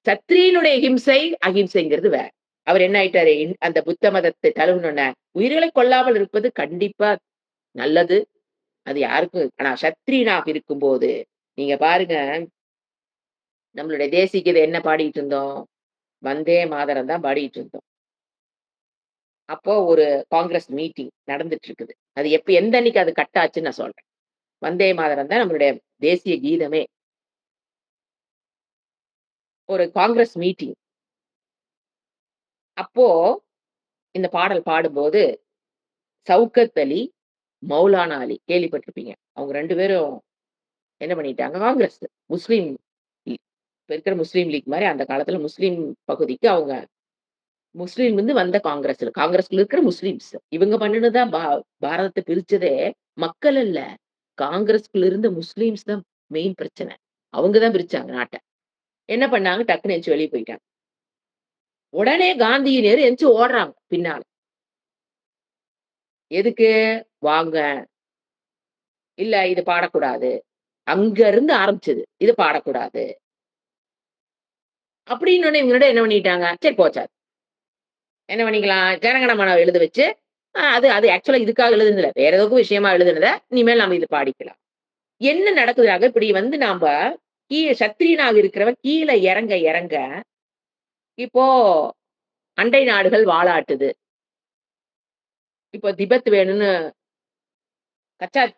சத்திரியனுடைய ஹிம்சை, அகிம்சைங்கிறது வேற. அவர் என்ன ஆயிட்டாரு? அந்த புத்த மதத்தை தழுவுனோன்ன, உயிர்களை கொல்லாமல் இருப்பது கண்டிப்பா நல்லது. அது யாருக்கும் ஆனா சத்திரியனாக இருக்கும்போது, நீங்க பாருங்க, நம்மளுடைய தேசிய கீதை என்ன பாடிட்டு இருந்தோம்? வந்தே மாதரம் தான் பாடிட்டு இருந்தோம். அப்போ ஒரு காங்கிரஸ் மீட்டிங் நடந்துட்டு இருக்குது. அது எந்த அன்னைக்கு அது கட் ஆச்சுன்னு நான் சொல்றேன். வந்தே மாதரம் தான் நம்மளுடைய தேசிய கீதமே. ஒரு காங்கிரஸ் மீட்டிங். அப்போ இந்த பாடல் பாடும்போது, சவுக்கத் அலி, மௌலானா அலி கேள்விப்பட்டிருப்பீங்க. அவங்க 2 பேரும் என்ன பண்ணிட்டாங்க, காங்கிரஸ் முஸ்லீம் இப்ப இருக்கிற முஸ்லீம் லீக் மாரி அந்த காலத்துல முஸ்லீம் பகுதிக்கு அவங்க முஸ்லீம் வந்த காங்கிரஸ்ல. காங்கிரஸ்ல இருக்கிற முஸ்லிம்ஸ். இவங்க பண்ணுனது தான் பாரதத்த பிரிச்சதே மக்கள் அல்ல. காங்கிரஸ்குள்ள இருந்த முஸ்லிம்ஸ் தான் மெயின் பிரச்சனை. அவங்க தான் பிரிச்சாங்க நாட்ட. என்ன பண்ணாங்க? டக்குன்னு எந்திச்சு வெளிய போயிட்டாங்க. உடனே காந்தியும் நேரு எந்திச்சு ஓடுறாங்க பின்னால. எதுக்கு? வாங்க. இல்ல இது பாடக்கூடாது. அங்க இருந்து ஆரம்பிச்சது. இது பாடக்கூடாது. அப்படின்னோனே இவங்க 2 என்ன பண்ணிட்டாங்க? சரி போச்சாது. என்ன பண்ணிக்கலாம்? ஜனகணமன எழுத வச்சு, அது அது ஆக்சுவலா இதுக்காக எழுதுனதில்ல. வேற ஏதோ விஷயமா எழுதுனத, இனிமேல் நாம இது பாடிக்கலாம். என்ன நடக்குதுனாங்க, இப்படி நாம்ப சத்திரியனாக இருக்கிறவன் கீழ இறங்க இறங்க, இப்போ அண்டை நாடுகள் வாலாட்டுது. இப்போ திபெத் வேணும்னு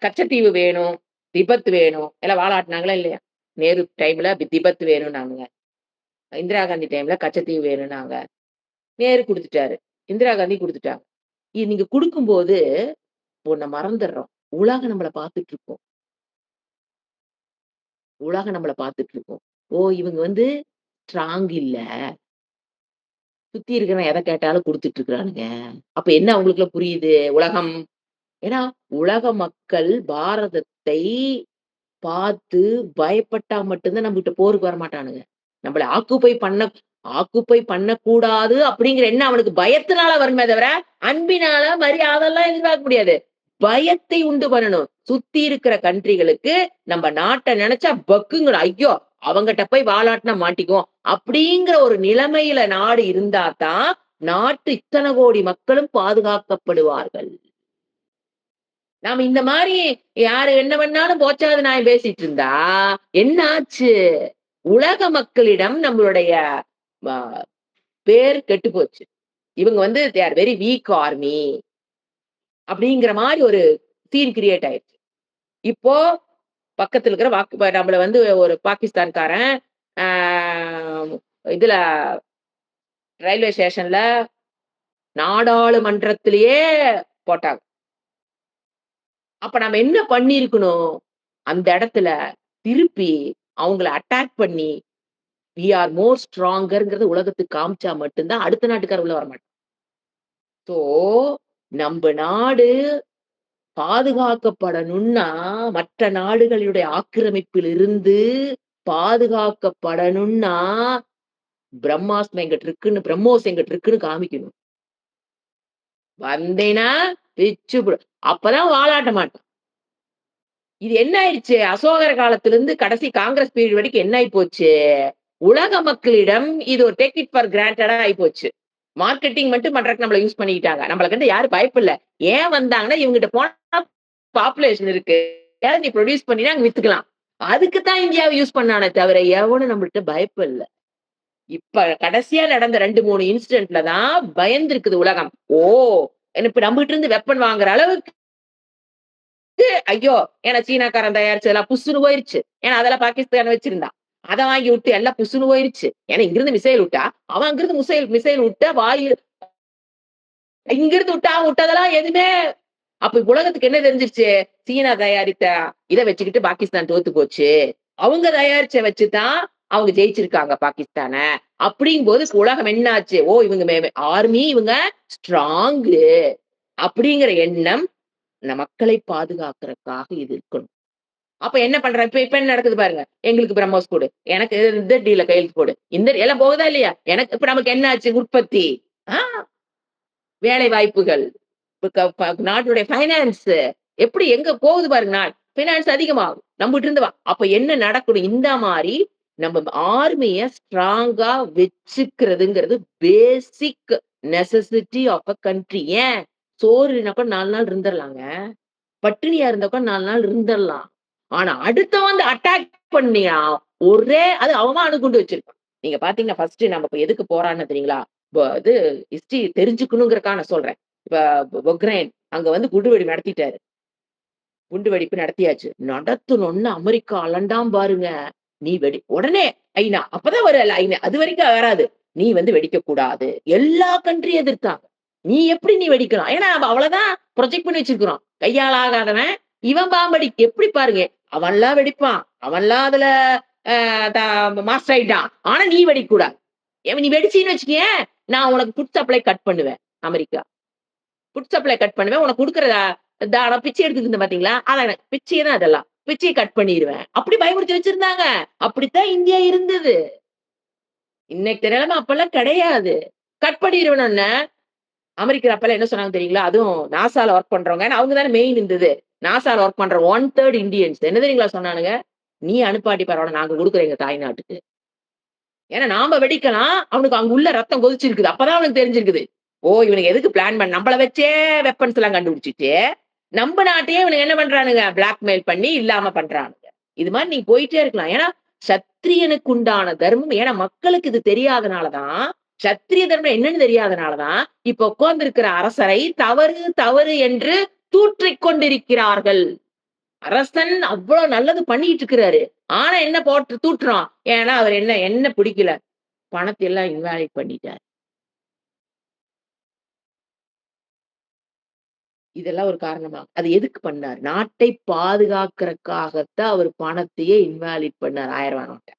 கச்சத்தீவு வேணும், திபெத் வேணும். எல்லாம் வாலாட்டுனாங்களா இல்லையா? நேரு டைம்ல திபெத் வேணும்னாங்க. இந்திரா காந்தி டைம்ல கச்சத்தீவு வேணும்னாங்க. நேரு குடுத்துட்டாரு. இந்திரா காந்தி குடுத்துட்டாங்க. நீங்க குடுக்கும்போது ஒண்ண மறந்துர்றோம். உலகம் நம்மள பார்த்துட்டு இருக்கும். உலகம் நம்மள பார்த்துட்டு இருக்கும். ஓ! இவங்க ஸ்ட்ராங் இல்ல. சுத்தி இருக்கிறவன் எத கேட்டாலும் குடுத்துட்டு இருக்கிறானுங்க. அப்ப என்ன அவங்களுக்குள்ள புரியுது? உலகம் ஏன்னா உலக மக்கள் பாரதத்தை பார்த்து பயப்பட்டா மட்டும் தான் நம்மகிட்ட போருக்கு வரமாட்டானுங்க. நம்மள ஆக்குபை பண்ணக்கூடாது அப்படிங்கிற எண்ணம் அவனுக்கு பயத்தினால வருமே தவிர, அன்பினால, அதெல்லாம் எதிர்பார்க்க முடியாது. பயத்தை உண்டு பண்ணணும். சுத்தி இருக்கிற கண்ட்ரிகளுக்கு நம்ம நாட்ட நெனச்சா பக்குங்கணும். ஐயோ! அவங்கிட்ட போய் வாலாட்டுனா மாட்டிக்குவோம். அப்படிங்கிற ஒரு நிலைமையில நாடு இருந்தா தான், நாட்டு இத்தன கோடி மக்களும் பாதுகாக்கப்படுவார்கள். நாம இந்த மாரி யாரு என்ன பண்ணாலும் போச்சாது நாயம் பேசிட்டு இருந்தா, என்ன ஆச்சு? உலக மக்களிடம் நம்மளுடைய அ பேர் கெட்டு போச்சு. இவங்க வந்து they are very weak army அப்படிங்கிற மாரி ஒரு சீன் கிரியேட் ஆயிருச்சு. இப்போ பக்கத்துல இருக்கிற நம்மள வந்து ஒரு பாகிஸ்தான்காரன் ஆ இதுல ரயில்வே ஸ்டேஷன்ல நாடாளுமன்றத்திலேயே போட்டாங்க. அப்ப நம்ம என்ன பண்ணியிருக்கணும்? அந்த இடத்துல திருப்பி அவங்கள அட்டாக் பண்ணி, "வி ஆர் மோர் ஸ்ட்ராங்கர்ங்கிறத உலகத்துக்கு காமிச்சா மட்டும் தான் அடுத்த நாட்டுக்காரர் உள்ள வரமாட்டான். ஸோ நம்ப நாடு பாதுகாக்கப்படணும்னா, மற்ற நாடுகளுடைய ஆக்கிரமிப்பில் இருந்து பாதுகாக்கப்படணும்னா, பிரம்மோஸ் எங்கிட்ட இருக்குன்னு காமிக்கணும். வந்தேன்னா பிச்சு அப்பதான் வாலாட்ட மாட்டான். இது என்ன ஆயிடுச்சு? அசோகர் காலத்திலிருந்து கடைசி காங்கிரஸ் பீரியட் வரைக்கும் என்ன ஆயிப்போச்சு? உலக மக்களிடம் இது ஒரு டேக் இட் ஃபார் கிராண்டடா ஆயிப்போச்சு. மார்க்கெட்டிங் மட்டும் பண்றதுக்கு நம்மள யூஸ் பண்ணிக்கிட்டாங்க. நம்மள கண்டு யாரும் பயப்படல. ஏன் வந்தாங்கன்னா, இவங்ககிட்ட போனா பாப்புலேஷன் இருக்கு. எதையாவது நீ புரொடியூஸ் பண்ணினா அங்க வித்துக்கலாம். அதுக்கு தான் இந்தியாவ யூஸ் பண்ணானே தவிர, எவனும் நம்மள்ட்ட பயப்படல. இப்ப கடைசியா நடந்த 2, 3 இன்சிடென்ட்ல தான் பயந்திருக்குது உலகம். ஓ! இப்ப நம்மகிட்ட இருந்து வெப்பன் வாங்குற அளவுக்கு ஐயோ! ஏன்னா சீனாக்காரன் தயாரிச்சதெல்லாம் புஸ்ஸுன்னு போயிருச்சு. ஏன்னா அதெல்லாம் பாகிஸ்தான் வச்சிருந்தான். அத வாங்கி விட்டு எல்லாம் புஸ்ஸுன்னு போயிருச்சு. ஏன்னா இங்கிருந்து மிசைல் விட்டா, அவன் அங்கிருந்து மிசைல் விட்டா இங்கிருந்து விட்டா, அவன் விட்டதெல்லாம் எதுவுமே அப்ப உலகத்துக்கு என்ன தெரிஞ்சிருச்சு? சீனா தயாரித்த இத வச்சுக்கிட்டு பாகிஸ்தான் தோத்து போச்சு. அவங்க தயாரிச்ச வச்சு தான் அவங்க ஜெயிச்சிருக்காங்க பாகிஸ்தான. அப்படிங்கும்போது உலகம் என்ன ஆச்சு? ஓ! இவங்க ஆர்மி இவங்க ஸ்ட்ராங்கு அப்படிங்கிற எண்ணம் மக்களை பாதுகாக்கிறதுக்காக இது இருக்கணும். அப்ப என்ன பண்றேன்? இப்ப இப்ப என்ன நடக்குது பாருங்க. எங்களுக்கு பிரம்மோஸ் குடு. எனக்கு இந்த டீல்ல கையெழுத்து போடு. இந்த எல்லாம் போகுதா இல்லையா? எனக்கு இப்ப நமக்கு என்ன ஆச்சு? உற்பத்தி. ஆ வேலை வாய்ப்புகள். இப்ப நாட்டுடைய ஃபைனான்ஸ் எப்படி எங்க போகுது பாருங்க ஃபைனான்ஸ் அதிகமாகும். நம்மகிட்ட இருந்து அப்ப என்ன நடக்கணும்? இந்த மாரி நம்ம ஆர்மிய ஸ்ட்ராங்கா வச்சுக்கிறதுங்கிறது basic necessity of a country. ஏன்? சோறு இல்லைனா கூட 4 நாள் இருந்துரலாங்க. பட்டினியா இருந்தா கூட 4 நாள் இருந்துரலாம். ஆனா அடுத்தவன் வந்து அட்டாக் பண்ணியா, அது அவன் அணுகுண்டு வச்சிருக்கான். நீங்க பார்த்தீங்கன்னா, ஃபர்ஸ்ட் நம்ம இப்ப எதுக்கு போராடினோம் தெரியுங்களா? இது ஹிஸ்டரி தெரிஞ்சுக்கணுங்கிறதுக்காக நான் சொல்றேன். இப்ப பொக்ரைன் அங்க வந்து குண்டுவெடி நடத்திட்டாரு. குண்டு வெடிப்பு நடத்தியாச்சு. நடத்தணும்னு அமெரிக்கா அலண்டாம் பாருங்க. நீ உடனே ஐநா அப்பதான் வரும்ல ஐநா. அதுவரைக்கும் வராது. நீ வந்து வெடிக்கக் கூடாது. எல்லா கண்ட்ரியும் எதிர்த்தாங்க. நீ எப்படி வெடிக்கலாம்? ஏன்னா நம்ம அவ்வளவுதான் ப்ரொஜெக்ட் பண்ணி வச்சிருக்கிறோம். கையால ஆகாதவன், இவன் பாம்படி எப்படி பாருங்க. அவன்லாம் வெடிப்பான். அவன்லாம் அதுல அ த மாஸ்டர் ஆயிட்டான். ஆனா நீ வெடிக்கக்கூடாது. நீ வெடிச்சீன்னு வச்சுக்கயேன், நான் உனக்கு ஃபுட் சப்ளை கட் பண்ணுவேன். அமெரிக்கா. ஃபுட் சப்ளை கட் பண்ணுவேன். உனக்கு குடுக்குற தானம் பிச்சை எடுத்துட்டு இருந்தேன் பார்த்தீங்களா? அதான் பிச்சை தான் அதெல்லாம். பிச்சைய கட் பண்ணிருவேன். அப்படி பயமுறுத்தி வச்சிருந்தாங்க. அப்படித்தான் இந்தியா இருந்தது. இன்னைக்கு நிலைமை அப்பல்லாம் கிடையாது. கட் பண்ணிருவேன்னோன்ன, அமெரிக்கா அப்பல்லாம் என்ன சொன்னாங்க தெரியுங்களா? அதுவும் நாசால வொர்க் பண்றவங்க. ஏன்னா அவங்க தானே மெயின் இருந்தது. நாசால வொர்க் பண்ற 1/3 இண்டியன்ஸ். என்ன தெரியுங்களா சொன்னானுங்க? "நீ அனுப்பாட்டி பரவால்ல. நாங்க குடுக்குறோம் எங்க தாய்நாட்டுக்கு." ஏன்னா நாம வெடிக்கலாம். அவனுக்கு அங்க உள்ள ரத்தம் கொதிச்சிருக்குது. அப்பதான் அவனுக்கு தெரிஞ்சிருக்குது. ஓ! இவனுங்க எதுக்கு பிளான் நம்மள வச்சே வெப்பன்ஸ் எல்லாம் கண்டுபிடிச்சுட்டு, நம்ப நாட்டையே இவனுங்க என்ன பண்றானுங்க? பிளாக்மெயில் பண்ணி இல்லாம பண்றானுங்க. இது மாரி நீங்க போயிட்டே இருக்கலாம். ஏன்னா, சத்திரியனுக்கு உண்டான தர்மம் ஏன்னா மக்களுக்கு இது தெரியாதனால தான், சத்திரிய தர்மம் என்னன்னு தெரியாதனால தான், இப்ப உட்கார்ந்திருக்கிற அரசரை தவறு, தவறு என்று தூற்றிக் கொண்டிருக்கிறார்கள். அரசன் அவ்ளோ நல்லது பண்ணிட்டு இருக்கிறாரு. ஆனா என்ன போட்டு தூட்டுறோம். ஏன்னா அவர் என்ன என்ன பிடிக்கல. பணத்த எல்லாம் இன்வாலிட் பண்ணிட்டாரு. இதெல்லாம் ஒரு காரணமா? அது எதுக்கு பண்ணாரு? நாட்டை பாதுகாக்கறக்காகத்தான் அவரு பணத்தையே இன்வாலிட் பண்ணாரு. ரூ. 1000 நோட்ட.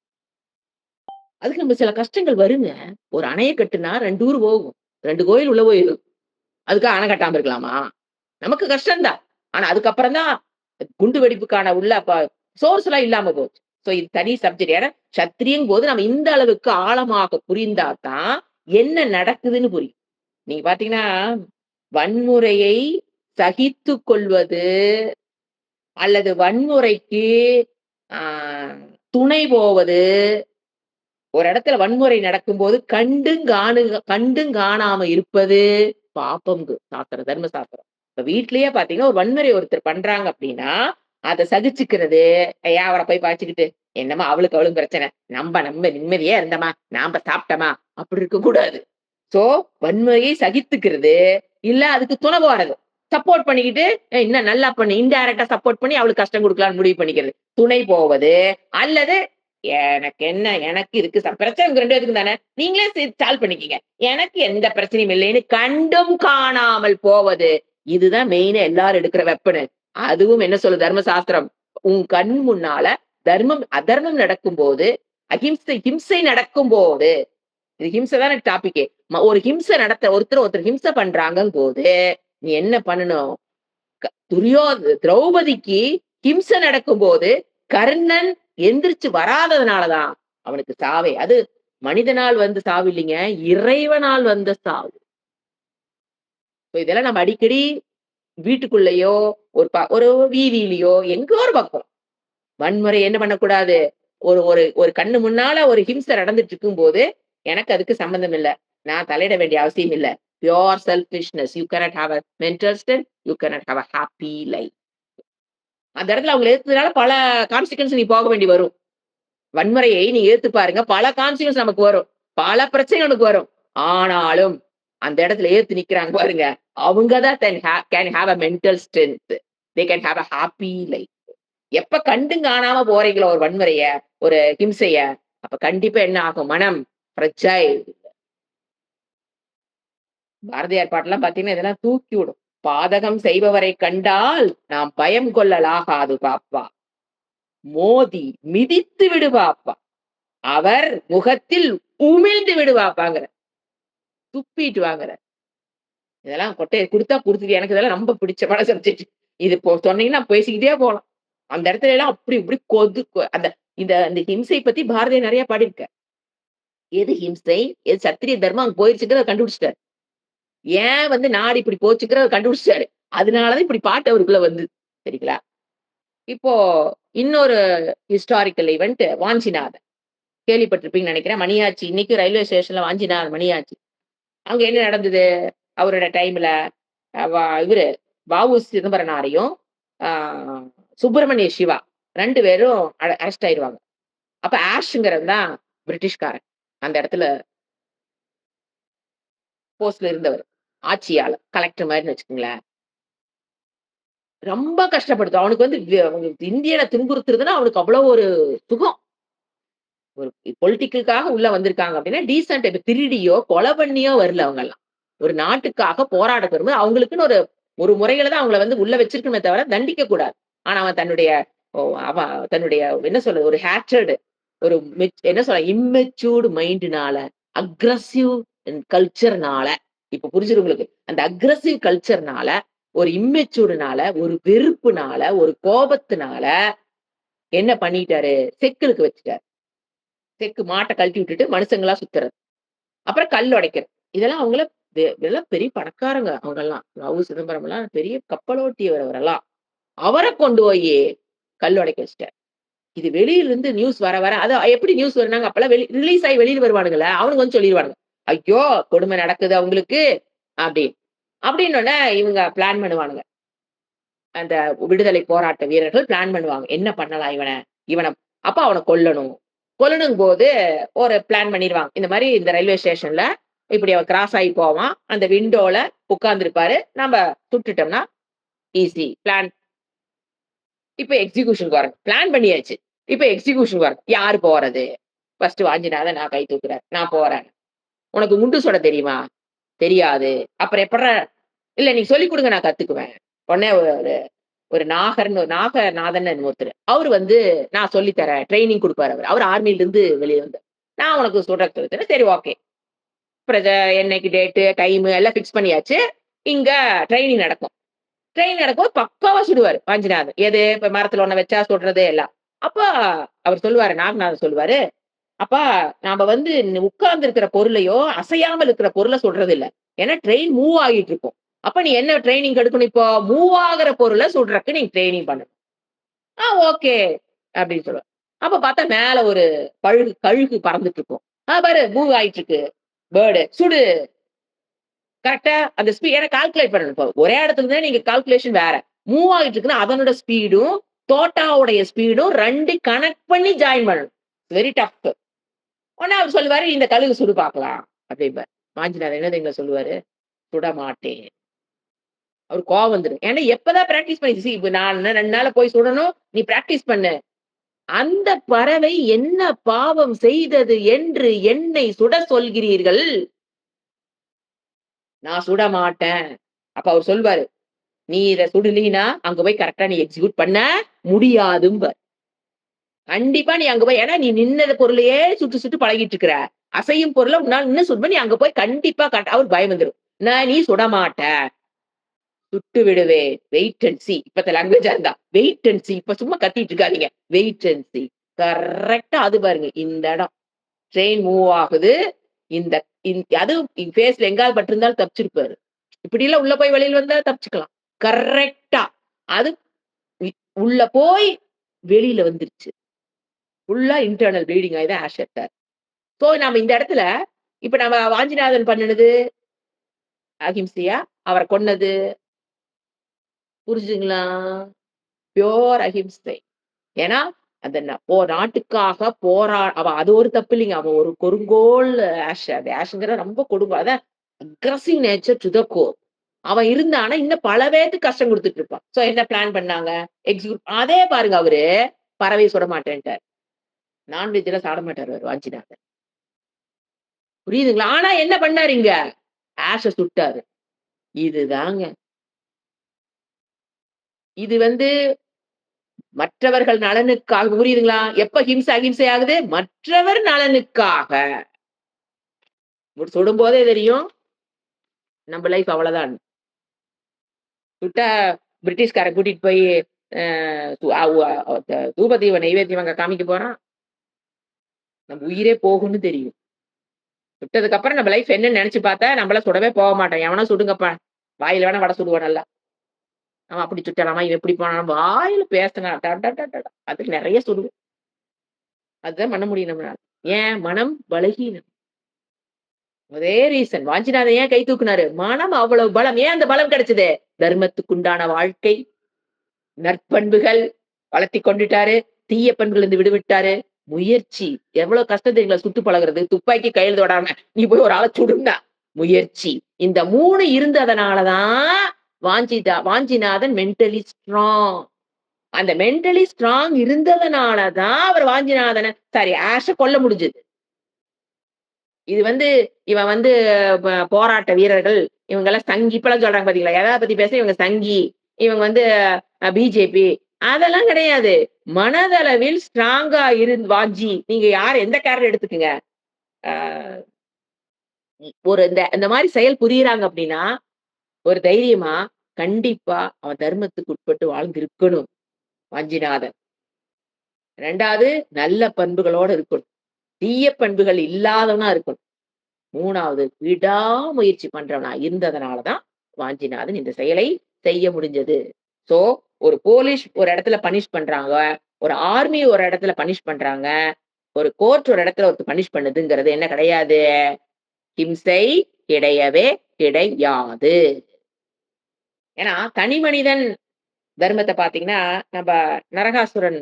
அதுக்கு நம்ம சில கஷ்டங்கள் வருங்க. ஒரு அணைய கட்டுனா 2 ஊர் போகும். 2 கோயில் உள்ள போயிரும். அதுக்காக அணை கட்டாம இருக்கலாமா? நமக்கு கஷ்டம் தான். ஆனா அதுக்கப்புறம் தான் குண்டு வெடிப்புக்கான உள்ள சோர்ஸ்லாம் இல்லாம போச்சு. இது தனி சப்ஜெக்ட். ஏன்னா சத்திரியங்கும்போது நம்ம இந்த அளவுக்கு ஆழமாக புரிந்தா தான் என்ன நடக்குதுன்னு புரியும். நீங்க பார்த்தீங்கன்னா, வன்முறையை சகித்துக் கொள்வது அல்லது வன்முறைக்கு ஆ துணை போவது, ஒரு இடத்துல வன்முறை நடக்கும்போது கண்டும் காணாம இருப்பது பாப்பம்ங்கு சாஸ்திரம், தர்ம சாஸ்திரம். இப்ப வீட்லயே பார்த்தீங்கன்னா, ஒரு வன்முறை ஒருத்தர் பண்றாங்க அப்டின்னா, அத சகிச்சுக்கிறது, ஏன் அவர போய் பாய்ச்சுக்கிட்டு, என்னமோ அவளுக்கு பிரச்சனை. நம்ம நம்ம நிம்மதியா இருந்தோமா, நாம சாப்பிட்டோமா, அப்படி இருக்கக்கூடாது. சோ வன்முறையை சகித்துக்கிறது, இல்ல அதுக்கு துணை போறது. சப்போர்ட் பண்ணிக்கிட்டு, இன்னும் நல்லா பண்ணு. இன்டைரக்ட்டா சப்போர்ட் பண்ணி அவளுக்கு கஷ்டம் குடுக்கலாம்னு முடிவு பண்ணிக்கிறது. துணை போவது, அல்லது எனக்கு என்ன? எனக்கு இதுக்கு பிரச்சனை உங்க 2 பேத்துக்கும் தானே. நீங்களே சால்வ் பண்ணிக்கங்க. எனக்கு எந்த பிரச்சனையும் இல்லைன்னு கண்டும் காணாமல் போவது. இதுதான் மெயினா எல்லாரும் எடுக்கிற வெப்பனு. அதுவும் என்ன சொல்லுது தர்ம சாஸ்திரம்? உன் கண் முன்னால தர்மம், அதர்மம் நடக்கும்போது, ஹிம்சை நடக்கும்போது, இது ஹிம்சை தானே டாபிக்கே. ஒரு ஹிம்சை ஒருத்தர் ஹிம்சை பண்றாங்கங்கும்போது, நீ என்ன பண்ணணும்? திரௌபதிக்கு ஹிம்சை நடக்கும்போது, கர்ணன் எந்திரிச்சு வராததுனால தான் அவனுக்கு சாவே. அது மனிதனால் வந்த சாவு இல்லைங்க. இறைவனால் வந்த சாவு. இதெல்லாம் நம்ம அடிக்கடி வீட்டுக்குள்ளேயோ, ஒரு வீதியிலயோ, எங்கோ ஒரு பக்கம் வன்முறை என்ன பண்ணக்கூடாது? ஒரு ஒரு ஒரு கண்ணு முன்னால ஒரு ஹிம்சை நடந்துட்டு இருக்கும்போது, எனக்கு அதுக்கு சம்மந்தம் இல்ல. நான் தலையிட வேண்டிய அவசியம் இல்ல. Pure selfishness. You cannot have a mental strength. You cannot have a happy life. அந்த இடத்துல அவங்கள எதிர்த்ததுனால பல கான்சிக்வென்ஸ் நீ போக வேண்டி வரும். வன்முறையை நீங்க ஏத்து பாருங்க. பல கான்சிக்வென்ஸ் நமக்கு வரும். பல பிரச்சனை நமக்கு வரும். ஆனாலும், அந்த இடத்துல ஏத்து நிக்கிறாங்க பாருங்க. அவங்க தான் can have a mental strength. They can have a happy life. எப்ப கண்டும் காணாம போறீங்களோ ஒரு வன்முறைய, ஒரு ஹிம்சைய, அப்ப கண்டிப்பா என்ன ஆகும்? மனம் ஃப்ரெஜைல். பாரதியார் பாட்டெல்லாம் பார்த்தீங்கன்னா, இதெல்லாம் தூக்கி விடும். பாதகம் செய்பவரைக் கண்டால் நாம் பயம் கொள்ளலாகாது பாப்பா. மோதி மிதித்து விடு பாப்பா. அவர் முகத்தில் உமிழ்ந்து விடு பாப்பாங்கிறார். துப்பிட்டு வாங்குறார். இதெல்லாம் கொட்டைய குடுத்தா குடுத்துட்டு எனக்கு இதெல்லாம் ரொம்ப பிடிச்சமான சப்ஜெக்ட். இது சொன்னீங்கன்னா பேசிக்கிட்டே போலாம். அந்த இடத்துல எல்லாம் அப்படி இப்படி அந்த இந்த இந்த ஹிம்சை பத்தி பாரதியார் நெறைய பாடியிருக்கார். எது ஹிம்சை? எது சத்திரிய தர்மம் அங்க போயிருச்சுங்கிறத கண்டுபிடிச்சுட்டாரு. ஏன் நாடு இப்படி போச்சுங்கிறத கண்டுபிடிச்சுட்டாரு. அதனால தான் இப்படி பாட்டு அவருக்குள்ள வந்தது. சரிங்களா? இப்போ இன்னொரு ஹிஸ்டாரிக்கல் இவென்ட் வாஞ்சிநாதன். கேள்விப்பட்டிருப்பீங்கன்னு நெனைக்கிறேன். மணியாச்சி இன்னைக்கும் ரயில்வே ஸ்டேஷன்ல வாஞ்சிநாதன் மணியாச்சி. அங்க என்ன நடந்தது? அவரோட டைம்ல அ வ இவரு வ.உ. சிதம்பரனாரையும், ஆ சுப்பிரமணிய சிவா 2 பேரும் அரெஸ்ட் ஆயிருவாங்க. அப்ப ஆஷ்ங்கிறவன் தான் பிரிட்டிஷ்காரன். அந்த இடத்துல போஸ்ட்ல இருந்தவர். ஆட்சியாளர். கலெக்டர் மாரின்னு வச்சுக்கங்களேன். ரொம்ப கஷ்டப்படுத்தும். அவனுக்கு இந்தியன துன்புறுத்துறதுன்னா அவனுக்கு அவ்வளோ ஒரு சுகம். ஒரு பொலிட்டிக்கல்க்காக உள்ள வந்திருக்காங்க அப்படின்னா, டீசென்ட் இப்ப திருடியோ, கொலை பண்ணியோ வரல அவங்கல்லாம். ஒரு நாட்டுக்காக போராட வரும்போது, அவங்களுக்குன்னு ஒரு ஒரு முறையில தான் அவங்கள உள்ள வச்சிருக்கணுமே தவிர, தண்டிக்க கூடாது. ஆனா அவன் தன்னுடைய ஓ அவன் தன்னுடைய என்ன சொல்றது? ஒரு ஹேட்ரட் ஒரு என்ன சொல்ல இம்மெச்சூர்ட் மைண்ட்னால, அக்ரசிவ் கல்ச்சர்னால இப்ப புரிஞ்சுது உங்களுக்கு. அந்த அக்ரசிவ் கல்ச்சர்னால, ஒரு இம்மெச்சூர்ட்னால, ஒரு வெறுப்புனால, ஒரு கோபத்தினால என்ன பண்ணிட்டாரு? செக்கிலுக்கு வச்சுட்டாரு. செக்கு மாட்ட கழட்டி விட்டுட்டு மனுஷங்களா சுத்துறது. அப்புறம் கல் உடைக்கிறது. இதெல்லாம் அவங்கள இதெல்லாம் பெரிய பணக்காரங்க அவங்கலாம். வ.உ. சிதம்பரம்லாம் பெரிய கப்பலோட்டியவர் அவரெல்லாம். அவர கொண்டு போயி கல் உடைக்க வச்சுட்டாரு. இது வெளியிலருந்து நியூஸ் வர வர அது எப்படி நியூஸ் வரும்னாங்க அப்பலாம் ரிலீஸ் ஆயி வெளியில வருவானுங்கல்ல, அவனுங்க சொல்லிருவானுங்க. ஐயோ! கொடுமை நடக்குது அவங்களுக்கு அப்படின்னு. அப்படின்னோனே இவங்க பிளான் பண்ணுவானுங்க. அந்த விடுதலை போராட்ட வீரர்கள் பிளான் பண்ணுவாங்க. என்ன பண்ணலாம் இவன? இவன அப்ப அவன கொல்லணும். கொல்லணும்போது ஒரு பிளான் பண்ணிருவாங்க. இந்த மாரி இந்த ரயில்வே ஸ்டேஷன்ல இப்படி அவன் கிராஸ் ஆயி போவான். அந்த விண்டோல உட்கார்ந்திருப்பாரு. நம்ப சுட்டுட்டோம்னா ஈஸி. இப்ப எக்ஸிகியூஷன்க்கு வரணும். பிளான் பண்ணியாச்சு. இப்ப எக்ஸிகியூஷன் வரணும். யாரு போறது? ஃபர்ஸ்ட் வாஞ்சிநாதன் நான் கை தூக்குறார். நான் போறேன். உனக்கு குண்டு சுட தெரியுமா? தெரியாது. அப்புறம் எப்புட்றா இல்ல நீங்க சொல்லிக் குடுங்க நான் கத்துக்குவேன். உடனே ஒரு ஒரு நாகநாதன்னு ஒருத்தரு. அவரு நான் சொல்லி தரேன். ட்ரெய்னிங் குடுப்பாரு அவரு. அவரு ஆர்மில இருந்து வெளிய வந்தாரு. நான் உனக்கு சுடுறதுக்கு சொல்லி தரேன். சரி ஓகே. அப்புறம் என்னைக்கு டேட்டு, டைமு எல்லாம் ஃபிக்ஸ் பண்ணியாச்சு. இங்க ட்ரெய்னிங் நடக்கும். ட்ரெய்னிங் நடக்கும்போது பக்காவா சுடுவாரு வாஞ்சிநாதன். எது இப்ப மரத்துல ஒண்ண வச்சா சுடுறது எல்லாம். அப்ப அவர் சொல்லுவாரு, நாகநாதன் சொல்லுவாரு, "அப்பா நாம உட்கார்ந்து இருக்கிற பொருளையோ, அசையாமல் இருக்கிற பொருள சுடுறது இல்ல. ஏன்னா ட்ரெயின் மூவ் ஆகிட்டு இருக்கும். அப்ப நீ என்ன ட்ரெய்னிங் எடுக்கணும் இப்போ? மூவ் ஆகுற பொருள சுடுறக்கு நீ ட்ரெய்னிங் பண்ணணும்." ஓகே அப்படின்னு சொல்லுவாரு. அப்ப பார்த்தா மேல ஒரு கழுகு பறந்துட்டு இருக்கும். பாரு மூவ் ஆயிட்டு இருக்கு. பேர்டு சுடு. கரெக்ட்டா அந்த ஏன்னா கால்குலேட் பண்ணணும். இப்போ ஒரே இடத்துல இருந்தா நீங்க கால்குலேஷன் வேற. மூவ் ஆகிட்டு இருக்குன்னா அதனோட ஸ்பீடும், தோட்டாவுடைய ஸ்பீடும் 2 கனெக்ட் பண்ணி ஜாயின் பண்ணணும். Very tough. உடனே அவர் சொல்லுவாரு, "இந்த கழுகு சுடு பார்க்கலாம்" அப்படிம்பாரு. வாஞ்சிநாதன் என்ன தெரியுங்களா சொல்லுவாரு? சுட மாட்டேன். அவருக்கு கோவம் வந்துரும். ஏன்னா எப்பதான் பிராக்டிஸ் பண்ணி இப்ப நான் 2 நாள்ல போய் சுடணும். நீ பிராக்டிஸ் பண்ணு. அந்த பறவை என்ன பாவம் செய்தது என்று என்னை சுட சொல்கிறீர்கள்? நான் சுட மாட்டேன். அப்ப அவரு சொல்வாரு, "நீ இத சுடலீன்னா, அங்க போய் கரெக்ட்டா நீ எக்ஸிக்யூட் பண்ண முடியாதும்பார்." கண்டிப்பா நீ அங்க போய் ஏன்னா நீ நின்ன பொருளையே சுட்டு சுட்டு பழகிட்டு இருக்கிற. அசையும் பொருள உன்னால இன்னும் சுடுவ. நீ அங்க போய் கண்டிப்பா அவருக்கு பயம் வந்துரும். நீ சுட மாட்ட. சுட்டு விடுவேன். Wait and see. இப்பத்த லாங்குவேஜா இருந்தா. Wait and see. இப்ப சும்மா கத்திட்டு இருக்காதீங்க. Wait and see. கரெக்ட்டா அது பாருங்க. இந்த இடம். ட்ரெயின் மூவ் ஆகுது. இந்த அதுவும் ஃபேஸ்ல எங்காவது பட்டிருந்தாலும் தப்பிச்சிருப்பாரு. இப்படியெல்லாம் உள்ள போய் வெளியில வந்தா தப்பிச்சுக்கலாம். கரெக்ட்டா. அது இ உள்ள போய் வெளியில வந்துருச்சு. ஃபுல்லா இன்டர்னல் ப்ளீடிங் ஆயி தான் ஆஷ் எடுத்தாரு. சோ நாம இந்த இடத்துல இப்ப நம்ம வாஞ்சிநாதன் பண்ணுனது அகிம்சையா? அவர கொன்னது புரிஞ்சுதுங்களா? பியூர் அஹிம்சை. ஏன்னா, அந்த நாட்டுக்காக அவன் அது ஒரு தப்பு இல்லைங்க. அவன் ஒரு கொடுங்கோல் அது ஆஷ்ங்கிறது ரொம்ப அதான் aggressive nature to the core. அவன் இருந்தான்னா, இன்னும் பல பேத்துக்கு கஷ்டம் குடுத்துட்டு இருப்பான். சோ என்ன பிளான் பண்ணாங்க? அதே பாருங்க அவரு பறவைய சுட மாட்டேன்ட்டாரு. நான்வெஜ்லாம் சாப்பிட மாட்டாரு அவரு வாஞ்சிநாதன். புரியுதுங்களா? ஆனா என்ன பண்ணாரு இங்க? ஆஷ சுட்டாரு. இதுதாங்க. இது வந்து மற்றவர்கள் நலனுக்காக புரியுதுங்களா? எப்ப அகிம்சை ஆகுது? மற்றவர் நலனுக்காக. சுடும்போதே தெரியும். நம்ம லைஃப் அவ்வளதான். சுட்டா பிரிட்டிஷ்காரன் கூட்டிட்டு போய் அ து அவ் அ தூப தீப நைவேத்தியம் அங்க காமிக்க போறான். நம்ம உயிரே போகும்னு தெரியும். சுட்டதுக்கு அப்புறம் நம்ம லைஃப் என்னன்னு நெனச்சு பார்த்தா, நம்மலாம் சுடவே போக மாட்டோம். எவனோ சுடுங்கப்பா. வாயில வேணா வடை சுடுவோம் நல்லா. அவன் அப்படி சுட்டானாமா, இவன் இப்படி போனான். வாயில பேசினா அடடடடா! அதுக்கு நெறைய சுடுவோம். அதுதான் பண்ண முடியும் நம்மளால. ஏன்? மனம் பலகீனம். ஒரே ரீசன். வாஞ்சிநாதன் ஏன் கை தூக்குனாரு? மனம் அவ்வளவு பலம். ஏன் அந்த பலம் கிடைச்சது? தர்மத்துக்குண்டான வாழ்க்கை, நற்பண்புகள் வளர்த்திக் கொண்டுட்டாரு. தீய பண்புகளிலிருந்து விடுவிட்டாரு. முயற்சி. எவ்வளவு கஷ்டம் தெரியுங்களா? சுட்டு பழகுறது. துப்பாக்கி கையில தொடாம, நீ போய் ஒரு ஆள சுடுன்னா. முயற்சி. இந்த 3 இருந்ததனால தான் வாஞ்சிநாதன் மென்டலி ஸ்ட்ராங். அந்த மென்டலி ஸ்ட்ராங் இருந்ததனால தான் அவர் வாஞ்சிநாதன ஆஷ கொல்ல முடிஞ்சது. இது வந்து இவன் வந்து போராட்ட வீரர்கள், இவங்கலாம் சங்கி இப்பலாம் சொல்றாங்க பார்த்தீங்களா? எத பத்தி பேச இவங்க சங்கி, இவங்க வந்து பிஜேபி அதெல்லாம் கிடையாது. மனதளவில் ஸ்ட்ராங்கா நீங்க எந்த கேரக்டர் எடுத்துக்கங்க. ஆ ஒரு இந்த மாரி செயல் புரியிறாங்க அப்டின்னா, ஒரு தைரியமா கண்டிப்பா அவன் தர்மத்துக்கு உட்பட்டு வாழ்ந்திருக்கணும். வாஞ்சிநாதன். 2வது நல்ல பண்புகளோட இருக்கணும். தீய பண்புகள் இல்லாதவனா இருக்கணும். 3வது விடாமுயற்சி பண்றவனா இருந்ததனால தான் வாஞ்சிநாதன் இந்த செயலை செய்ய முடிஞ்சது. சோ, ஒரு போலீஸ் ஒரு இடத்துல பனிஷ் பண்றாங்க. ஒரு ஆர்மி ஒரு இடத்துல பனிஷ் பண்றாங்க. ஒரு கோர்ட் ஒரு இடத்துல பனிஷ் பண்ணுதுங்கிறது என்ன கிடையாது? ஹிம்சை கிடையவே கிடையாது. ஏன்னா, தனி மனிதன் தர்மத்த பார்த்தீங்கன்னா, நம்ப நரகாசுரன்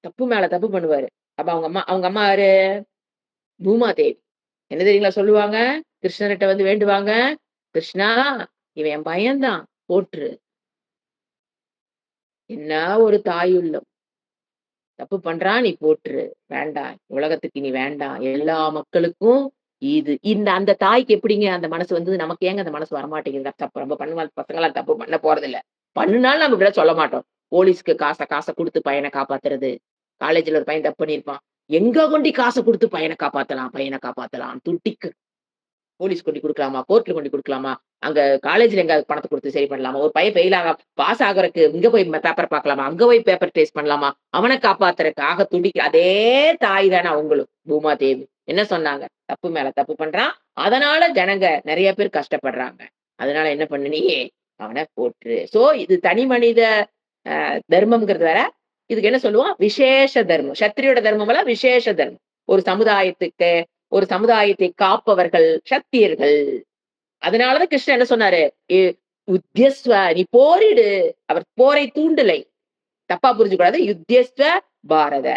தப்பு மேல தப்பு பண்ணுவாரு. அப்ப அவங்க அம்மா யாரு? பூமாதேவி. என்ன தெரியுங்களா சொல்லுவாங்க? கிருஷ்ணர்ட்ட வந்து வேண்டுவாங்க. "கிருஷ்ணா, இவன் என் பையன் தான். போட்டுரு." என்ன ஒரு தாயுள்ளம். தப்பு பண்றான், நீ போட்டுரு. வேண்டாம். உலகத்துக்கு இனி வேண்டாம். எல்லா மக்களுக்கும் அந்த தாய்க்கு எப்படிங்க அந்த மனசு வந்தது? நமக்கு ஏங்க அந்த மனசு வரமாட்டேங்குது? தப்பு நம்ம பசங்கலாம் தப்பு பண்ண போறதில்ல. பண்ணுனாலும் நம்ம இப்படிலாம் சொல்ல மாட்டோம். போலீஸ்க்கு காச குடுத்து பையன காப்பாத்துறது. காலேஜ்ல ஒரு பையன் தப்பு பண்ணியிருப்பான். எங்க கொண்டி காச குடுத்து பையன காப்பாத்தலாம், பையன காப்பாத்தலாம். துடிக்கு. போலீஸ் கொண்டு குடுக்கலாமா? கோர்ட்ல கொண்டு குடுக்கலாமா? அங்க காலேஜ்ல எங்கயாவது பணத்த குடுத்து சரி பண்ணலாமா? ஒரு பையன் பாஸ் ஆகுறக்கு இங்க போய் பேப்பர் பார்க்கலாமா? அங்க போய் பேப்பர் டேஸ்ட் பண்ணலாமா? அவன காப்பாத்துறதுக்காக அதே தாய் தானே அவங்களும். பூமாதேவி. என்ன சொன்னாங்க? தப்பு மேல தப்பு பண்றான். அதனால ஜனங்க நெறைய பேர் கஷ்டப்படுறாங்க. அதனால என்ன பண்ணு நீ? அவன போட்டுரு. சோ இது தனி மனித தர்மம்ங்கிறது வேற. இதுக்கு என்ன சொல்லுவோம்? விசேஷ தர்மம். சத்திரியோட தர்மம்லாம் விசேஷ தர்மம். ஒரு சமுதாயத்துக்கு ஒரு சமுதாயத்தை காப்பவர்கள் சத்தியர்கள். அதனால தான் கிருஷ்ணர் என்ன சொன்னாரு? எ "யுத்யஸ்வ நீ போரிடு." அவர் போரை தூண்டலை. தப்பா புரிஞ்சுக்கூடாது. யுத்யஸ்வ பாரத.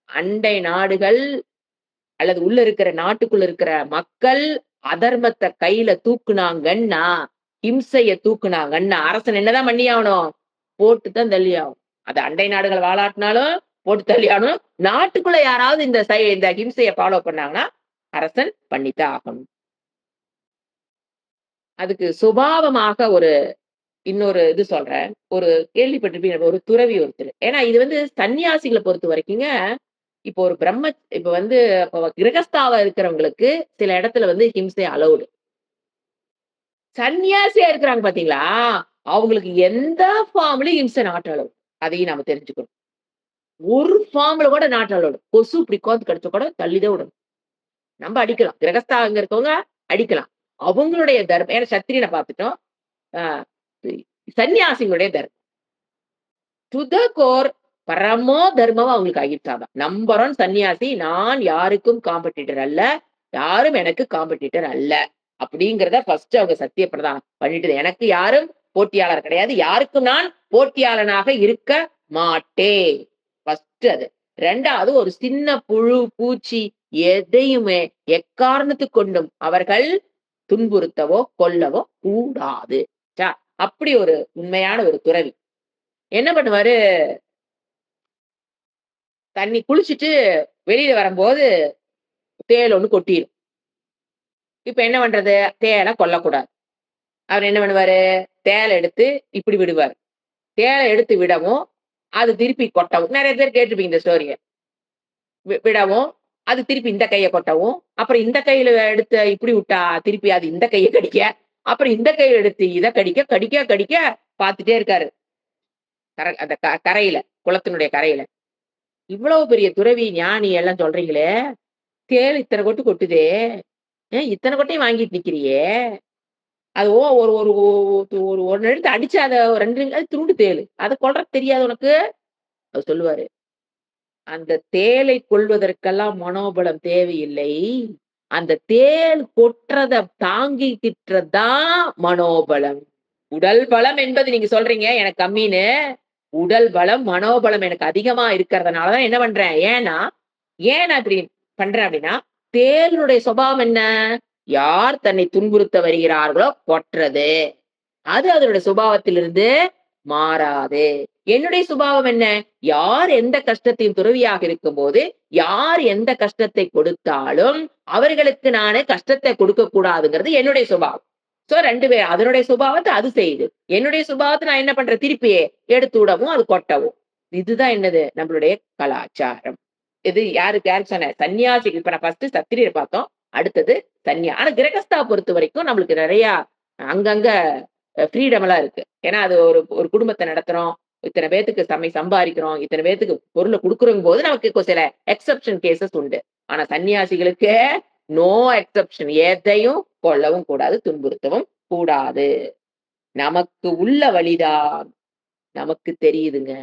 அண்டை நாடுகள் அல்லது உள்ள இருக்கிற நாட்டுக்குள்ள இருக்கிற மக்கள் அதர்மத்த கையில தூக்குனாங்கன்னா, ஹிம்சைய தூக்குனாங்கன்னா, அரசன் என்னதான் பண்ணியாகணும்? போட்டு தான் தள்ளியாகணும். அது அண்டை நாடுகள் வாலாட்டினாலும் போட்டு தள்ளியாகணும். நாட்டுக்குள்ள யாராவது இந்த ஹிம்சைய ஃபாலோ பண்ணாங்கன்னா, அரசன் பண்ணித்தான் ஆகணும். அதுக்கு சுபாவமாக இன்னொரு இது சொல்றேன். ஒரு கேள்விப்பட்டிருப்பீங்க. ஒரு துறவி ஒருத்தரு. ஏன்னா இது சன்னியாசிகள பொறுத்தவரைக்குங்க, இப்போ ஒரு இப்ப அப்ப கிரகஸ்தாவா இருக்கிறவங்களுக்கு சில இடத்துல ஹிம்சை அலவுட். சன்னியாசியா இருக்கிறாங்க பார்த்தீங்களா? அவங்களுக்கு எந்த ஃபார்ம்லயும் இம்சை நாட் அலோவ்ட். அதையும் நாம தெரிஞ்சுக்கணும். ஒரு ஃபார்ம்ல கூட நாட் அலோவ்ட். கொசு இப்படி உட்கார்ந்து கடிச்சா கூட தள்ளி தான் விடணும். நம்ம அடிக்கலாம். கிரகஸ்தாங்க இருக்கவங்க அடிக்கலாம். அவங்களுடைய தர்மம் ஏன்னா சத்திரியன பார்த்துட்டோம். அ சன்னியாசிகளுடைய தர்மம். டு த கோர் பரமோ தர்மம் அவங்களுக்கு அகிம்சா தான். நம்பர் 1 சன்னியாசி நான் யாருக்கும் காம்படிட்டர் அல்ல. யாரும் எனக்கு காம்படிட்டர் அல்ல. அப்படிங்கிறத ஃபர்ஸ்ட் அவங்க சத்திய பிரதானம் பண்ணிட்டு எனக்கு யாரும் போட்டியாளர் கிடையாது. யாருக்கும் நான் போட்டியாளனாக இருக்க மாட்டேன். ஃபர்ஸ்ட் அது. 2வது ஒரு சின்ன புழு, பூச்சி எதையுமே எக்காரணத்துக் கொண்டும் அவர்கள் துன்புறுத்தவோ, கொல்லவோ கூடாது. அப்படி ஒரு உண்மையான ஒரு துறவி. என்ன பண்ணுவாரு, தண்ணி குளிச்சுட்டு வெளியில வரும்போது தேள் ஒண்ணு கொட்டிரும். இப்ப என்ன பண்றது? தேள கொல்லக்கூடாது. அவரு என்ன பண்ணுவாரு? தேள எடுத்து இப்படி விடுவாரு. தேள எடுத்து விடவும், அது திருப்பி கொட்டவும். நெறைய பேர் கேட்டுருப்பீங்க இந்த ஸ்டோரிய. விடவும், அது திருப்பி இந்த கைய கொட்டவும், அப்புறம் இந்த கையில எடுத்து இப்படி விட்டா, திருப்பி அது இந்த கைய கடிக்க, அப்புறம் இந்த கையில எடுத்து இத கடிக்க, கடிக்க, கடிக்க பார்த்துட்டே இருக்காரு. அந்த கரையில, குளத்தினுடைய கரையில. இவ்வளவு பெரிய துறவி, ஞானி எல்லாம் சொல்றீங்களே, தேள் இத்தன கொட்டு கொட்டுதே, இத்தன கொட்டையும் வாங்கிட்டு நிக்கிறியே, அது ஓ ஒரு ஒரு ஒரு ஒண்ணு எடுத்து அடிச்சு அத 2 அது துருண்டு தேளு. அத கொல்றது தெரியாது உனக்கு? அவர் சொல்லுவாரு. அந்த தேளை கொல்வதற்கெல்லாம் மனோபலம் தேவையில்லை. அந்த தேள் கொட்றத தாங்கிக்கிட்றது தான் மனோபலம். உடல் பலம் என்பது நீங்க சொல்றீங்க எனக்கு கம்மின்னு. உடல் பலம், மனோபலம் எனக்கு அதிகமா இருக்கிறதுனால தான் என்ன பண்றேன். ஏன் நான் இப்படி பண்றேன் அப்படின்னா, தேளுடைய சுபாவம் என்ன? யார் தன்னை துன்புறுத்த வருகிறார்களோ கொட்றது. அது அதனுடைய சுபாவத்திலிருந்து மாறாது. என்னுடைய சுபாவம் என்ன? யார் எந்த கஷ்டத்தையும் துறவியாக இருக்கும்போது, யார் எந்த கஷ்டத்தை கொடுத்தாலும், அவர்களுக்கு நானு கஷ்டத்தை கொடுக்கக் கூடாதுங்கிறது என்னுடைய சுபாவம். 2 பேர் அதனுடைய சுபாவத்த அது செய்யுது. என்னுடைய சுபாவத்த நான் என்ன பண்றேன்? திருப்பி எடுத்து விடவும், அது கொட்டவும். இதுதான் என்னது? நம்மளுடைய கலாச்சாரம். இது யாருக்கு சொன்னேன்? சன்னியாசிக்கு இப்ப நான் ஃபர்ஸ்ட் சத்திரியர பார்த்தோம். அடுத்தது ஆனா கிரகஸ்தா பொறுத்தவரைக்கும் நம்மளுக்கு நெறைய அங்கங்க ஃப்ரீடம் எல்லாம் இருக்கு. ஏன்னா அது ஒரு ஒரு குடும்பத்த நடத்துறோம். இத்தன பேத்துக்கு சம்பாரிக்கிறோம். இத்தன பேத்துக்கு பொருள குடுக்குறோங்கும்போது நமக்கு சில எக்செப்ஷன் கேஸஸ் உண்டு. ஆனா சன்னியாசிகளுக்கு நோ எக்செப்ஷன். எதையும் கொல்லவும் கூடாது, துன்புறுத்தவும் கூடாது. நமக்கு உள்ள வழிதான் நமக்கு தெரியுதுங்க.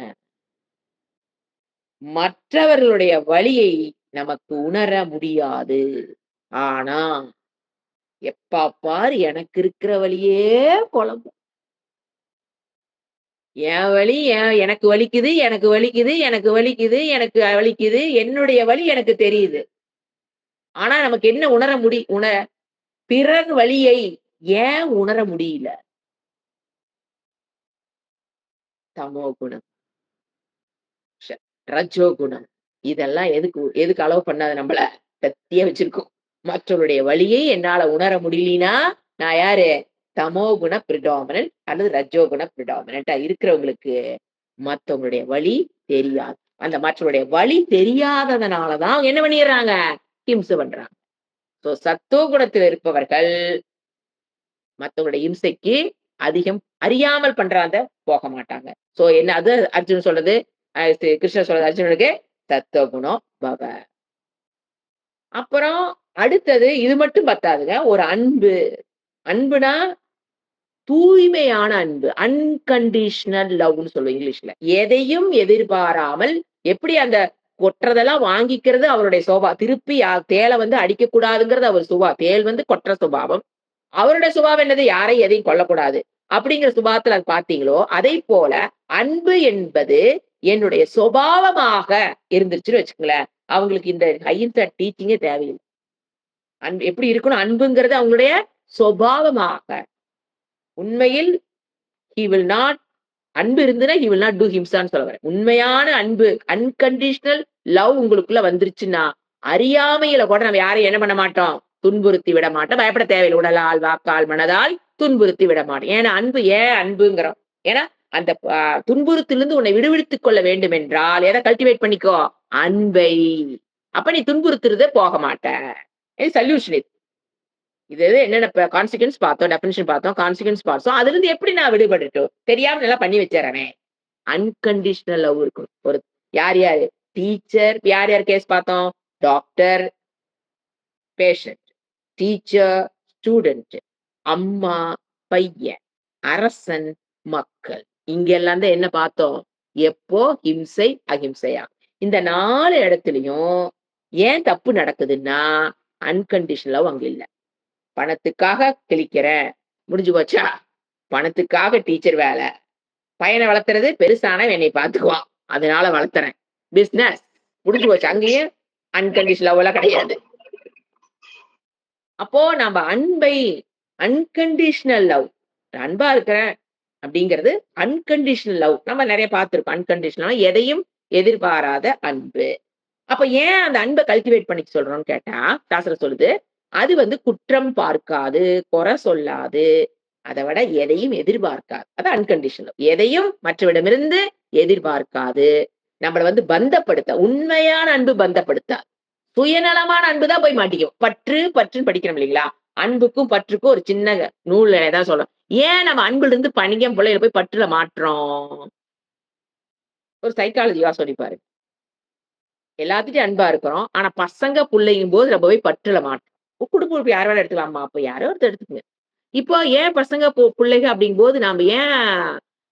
மற்றவர்களுடைய வலியை நமக்கு உணர முடியாது. ஆனா, எப்ப பாரு எனக்கு இருக்கிற வலியே பொலம்பும். என் வலி எனக்கு வலிக்குது, எனக்கு வலிக்குது, எனக்கு வலிக்குது, எனக்கு வலிக்குது. என்னுடைய வலி எனக்கு தெரியுது. ஆனா நமக்கு என்ன உணர பிறர் வலியை ஏன் உணர முடியல? தமோ குணம், ரஜோ குணம். இதெல்லாம் எதுக்கு அலோவ் பண்ணாது நம்மள? கத்தியா வச்சிருக்கும். மற்றவருடைய வலியை என்னால உணர முடியலினா, நான் யாரு? தமோ குண பிரிடாமினன்ட் அல்லது ரஜோ குண பிரிடாமினன்ட்டா இருக்கிறவங்களுக்கு மத்தவங்களுடைய வலி தெரியாது. அந்த மற்றவருடைய வலி தெரியாததுனால தான் அவங்க என்ன பண்ணிர்றாங்க? ஹிம்சை பண்றாங்க. சத்தோ குணத்தில் இருப்பவர்கள் மத்தவங்களுடைய இம்சைக்கு அதிகம் அறியாமல் பண்றாங்க போக மாட்டாங்க. என்ன அது அர்ஜுன் சொல்றது, கிருஷ்ணர் சொல்றது அர்ஜுனனுக்கு சத்தோ குணம் பவ. அப்புறம் அடுத்தது இது மட்டும் பத்தாதுங்க. ஒரு அன்பு. அன்புனா தூய்மையான அன்பு. அன்கண்டிஷனல் லவ்ன்னு சொல்லுவோம் இங்கிலீஷ்ல. எதையும் எதிர்பாராமல் எப்படி அந்த கொட்டுறதெல்லாம் வாங்கிக்கிறது அவருடைய திருப்பி தேள அடிக்கக் கூடாதுங்கிறது அவர் தேள் கொட்டுற சுபாவம். அவருடைய சுபாவம் என்னது? யாரையும் எதையும் கொல்லக்கூடாது. அப்படிங்கிற சுபாவத்துல அது பார்த்தீங்களோ, அதைப் போல அன்பு என்பது என்னுடைய சுபாவமாக இருந்துச்சுன்னு வச்சுக்கங்களேன். அவங்களுக்கு இந்த அஹிம்சா டீச்சிங்கே தேவையில்ல. எப்படி இருக்கணும் அன்புங்கிறது அவங்களுடைய சுபாவமாக. உண்மையில் ஹி வில் நாட் அன்பு இருந்துனா ஹி வில் நாட் டூ ஹிம்சான்னு சொல்ல வரேன். உண்மையான அன்பு, அன்கண்டிஷனல் லவ் உங்களுக்குள்ள வந்துருச்சுன்னா, அறியாமையில கூட நம்ம யாரையும் என்ன பண்ண மாட்டோம்? துன்புறுத்தி விட மாட்டோம். பயப்பட தேவையில்ல. உடலால், வாக்கால், மனதால் துன்புறுத்தி விட மாட்டோம். ஏன்னா அன்பு ஏன் அன்புங்கிறோம்? ஏன்னா அந்த துன்புறுத்திலிருந்து உன்னை விடுவித்துக் கொள்ள வேண்டும் என்றால், எத கல்டிவேட் பண்ணிக்கோ? அன்பை. அப்ப நீ துன்புறுத்துறதே போக மாட்ட. இது சொல்யூஷன் இது. இது என்னென்ன கான்சிக்வென்ஸ் பார்த்தோம், டெஃபினிஷன் பார்த்தோம், கான்சிக்வென்ஸ் பார்த்தோம். அதுலருந்து எப்படி நான் விடுபடட்டும்? தெரியாம நல்லா பண்ணி வச்சுர்றேனே. அன்கண்டிஷனல் லவ் இருக்கும். ஒரு யார் யாரு? டீச்சர் யார் யார் கேஸ் பார்த்தோம்? Doctor, patient. Teacher, student. அம்மா, பையன். அரசன், மக்கள். இங்கெல்லாம் தான் என்ன பார்த்தோம்? எப்போ ஹிம்சை, அஹிம்சையா. இந்த 4 இடத்துலயும் ஏன் தப்பு நடக்குதுன்னா, அன்கண்டிஷனல் லவ் அங்க இல்ல. பணத்துக்காக கிழிக்கிறேன். முடிஞ்சு போச்சா? பணத்துக்காக டீச்சர் வேலை. பையன வளர்த்துறது பெருசானா என்னை பார்த்துக்குவான். அதனால வளர்த்துறேன். பிசினஸ் முடிஞ்சு போச்சு. அங்கேயும் அன்கண்டிஷனல் லவ் எல்லாம் கிடையாது. அப்போ நம்ம அன்பை அன்கண்டிஷனல் லவ் அன்பா இருக்கிறேன் அப்படிங்கிறது அன்கண்டிஷனல் லவ் நம்ம நிறைய பார்த்திருக்கோம். அன்கண்டிஷனல் எதையும் எதிர்பாராத அன்பு. அப்ப ஏன் அந்த அன்பை கல்டிவேட் பண்ணி சொல்றோம்னு கேட்டா சாஸ்திரம் சொல்லுது அது வந்து குற்றம் பார்க்காது, குறை சொல்லாது, அதை விட எதையும் எதிர்பார்க்காது. அது அன்கண்டிஷனல். எதையும் மற்றவிடமிருந்து எதிர்பார்க்காது. நம்மளை வந்து பந்தப்படுத்த உண்மையான அன்பு பந்தப்படுத்தாது. சுயநலமான அன்புதான் போய் மாட்டிக்கும். பற்று பற்றுன்னு படிக்கிறோம் இல்லைங்களா? அன்புக்கும் பற்றுக்கும் ஒரு சின்ன நூல் தான் சொல்லலாம். ஏன் நம்ம அன்புல இருந்து பணிகம் பிள்ளைகளை போய் பற்றுல மாற்றோம்? ஒரு சைக்காலஜியா சொல்லிப்பாரு. எல்லாத்துட்டையும் அன்பா இருக்கிறோம். ஆனா பசங்க புள்ளைங்கும் போது நம்ம போய் பற்றுல மாட்டோம். குடும்ப உறுப்பு யார் வேணா எடுத்துக்கலாமா? அப்ப யாரோ ஒருத்தர் எடுத்துக்கங்க. இப்போ ஏன் பசங்க புள்ளைக அப்படிங்கும்போது நாம ஏன்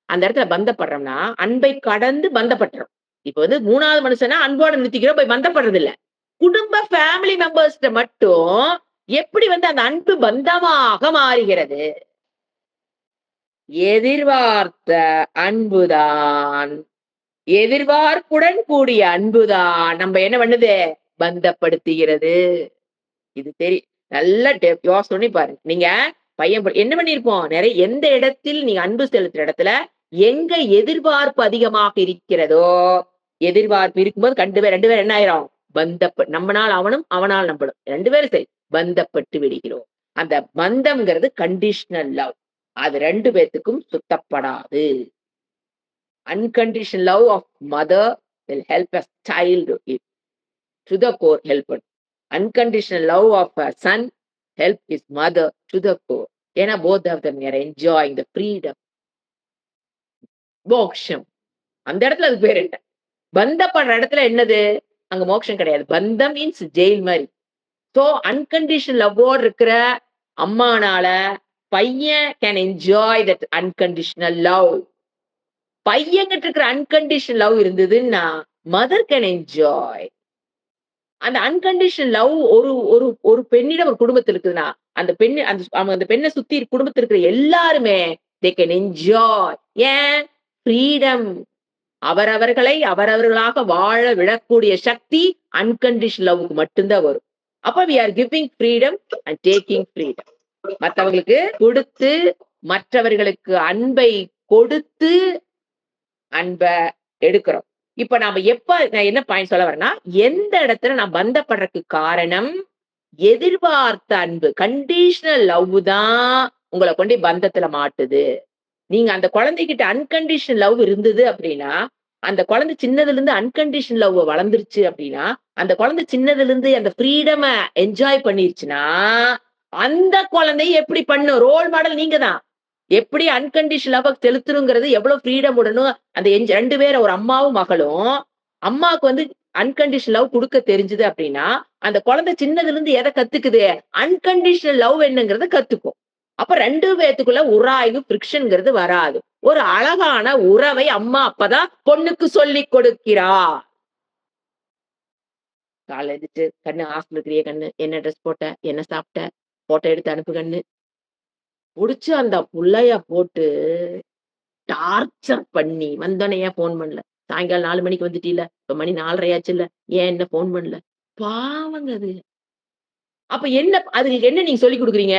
அந்த இடத்துல பந்தப்படுறோம்னா, அன்பை கடந்து பந்தப்படுறோம். இப்ப வந்து 3வது மனுஷனா அன்போட நிறுத்திக்கிறோம். போய் பந்தப்படுறது இல்ல. குடும்ப ஃபேமிலி மெம்பர்ஸ்ட்ட மட்டும் எப்படி வந்து அந்த அன்பு பந்தமாக மாறுகிறது? எதிர்பார்த்த அன்புதான். எதிர்பார்ப்புடன் கூடிய அன்புதான் நம்ம என்ன பண்ணுது? பந்தப்படுத்துகிறது. இது நல்லா யோசனை பண்ணி பாருங்க. நீங்க பையன் என்ன பண்ணியிருப்போம்? நிறைய எந்த இடத்தில் நீங்க அன்பு செலுத்துற இடத்துல எங்க எதிர்பார்ப்பு அதிகமாக இருக்கிறதோ, எதிர்பார்ப்பு இருக்கும்போது 2 பேரும் என்ன ஆயிரும்? நம்மனால் அவனும், அவனால் நம்மளும். 2 பேரும் சரி. பந்தப்பட்டு விடுகிறோம். அந்த பந்தம்ங்கிறது கண்டிஷனல் லவ். அது 2 பேத்துக்கும் சுத்தப்படாது. Unconditional love of mother will help a child to the core help it. Unconditional love of a son help his mother to the core. ஏன்னா both of them are enjoying the freedom. மோக்ஷம். அந்த இடத்துல அது பேர் என்ன? பந்தப்படுற இடத்துல என்னது? அங்க மோட்சம் கிடையாது. பந்தம் மீன்ஸ் ஜெயில் மாதிரி. சோ அன்கண்டிஷனல் லவ்வோடு இருக்கிற அம்மானால பையன் can enjoy that unconditional love. பையன்கிட்ட இருக்கிற அன்கண்டிஷனல் லவ் இருந்ததுன்னா மதர் கேன் என்ஜாய். அந்த அன்கண்டிஷனல் லவ் ஒரு ஒரு ஒரு பெண்ணிடம் ஒரு குடும்பத்தில் இருக்குதுன்னா அந்த பெண்ணு அந்த பெண்ணை சுத்தி குடும்பத்தில் இருக்கிற எல்லாருமே தே கேன் என்ஜாய். ஏன்? ஃப்ரீடம். அவரவர்களை அவரவர்களாக வாழ விடக்கூடிய சக்தி அன்கண்டிஷனல் லவ்வுக்கு மட்டும்தான் வரும். அப்ப we are giving freedom and taking freedom. மற்றவர்களுக்கு கொடுத்து மற்றவர்களுக்கு அன்பை கொடுத்து அன்பை எடுக்கிறோம். இப்ப நாம நான் என்ன பாயிண்ட் சொல்ல வரேன்னா, எந்த இடத்துல நான் பந்தப்படுறதுக்கு காரணம் எதிர்பார்த்த அன்பு கண்டிஷனல் லவ் தான் உங்களை கொண்டு பந்தத்துல மாட்டுது. நீங்க அந்த குழந்தைகிட்ட அன்கண்டிஷனல் லவ் இருந்தது அப்படின்னா, அந்த குழந்தை சின்னதுல இருந்து அன்கண்டிஷனல் லவ் வளர்ந்துருச்சு அப்படின்னா, அந்த குழந்தை சின்னதுல இருந்து அந்த ஃப்ரீடம் என்ஜாய் பண்ணிருச்சுன்னா, அந்த குழந்தை எப்படி பண்ணும்? ரோல் மாடல் நீங்க தான். எப்படி அன்கண்டிஷனல் லவ் செலுத்தணுங்கிறது எவ்வளவு ஃப்ரீடம் உடனும் அந்த 2 பேரும் ஒரு அம்மாவும் மகளும் அம்மாவுக்கு வந்து அன்கண்டிஷனல் லவ் கொடுக்க தெரிஞ்சது அப்படின்னா அந்த குழந்தை சின்னதுல இருந்து எதை கத்துக்குது? அன்கண்டிஷனல் லவ் என்னங்கிறத கத்துக்கும். அப்ப 2 பேத்துக்குள்ள உராய்வு பிரிக்ஷன்ங்கிறது வராது. ஒரு அழகான உறவை அம்மா அப்பதான் பொண்ணுக்கு சொல்லி கொடுக்கிறா. காலை எதிர்த்து கண்ணு ஹாஸ்டல் இருக்கிறிய கண்ணு என்ன ட்ரெஸ் போட்ட, என்ன சாப்பிட்ட, போட்டோ எடுத்து அனுப்பு கண்ணு. புடிச்சு அந்த புள்ளைய போட்டு டார்ச்சர் பண்ணி வந்தோனே ஏன் போன் பண்ணல? சாயங்காலம் 4 மணிக்கு வந்துட்டீல, இப்ப மணி 4:30 ஆச்சுல்ல, ஏன் என்ன போன் பண்ணல? பாவங்க அது. அப்ப என்ன அதுங்களுக்கு என்ன நீங்க சொல்லிக் குடுக்குறீங்க?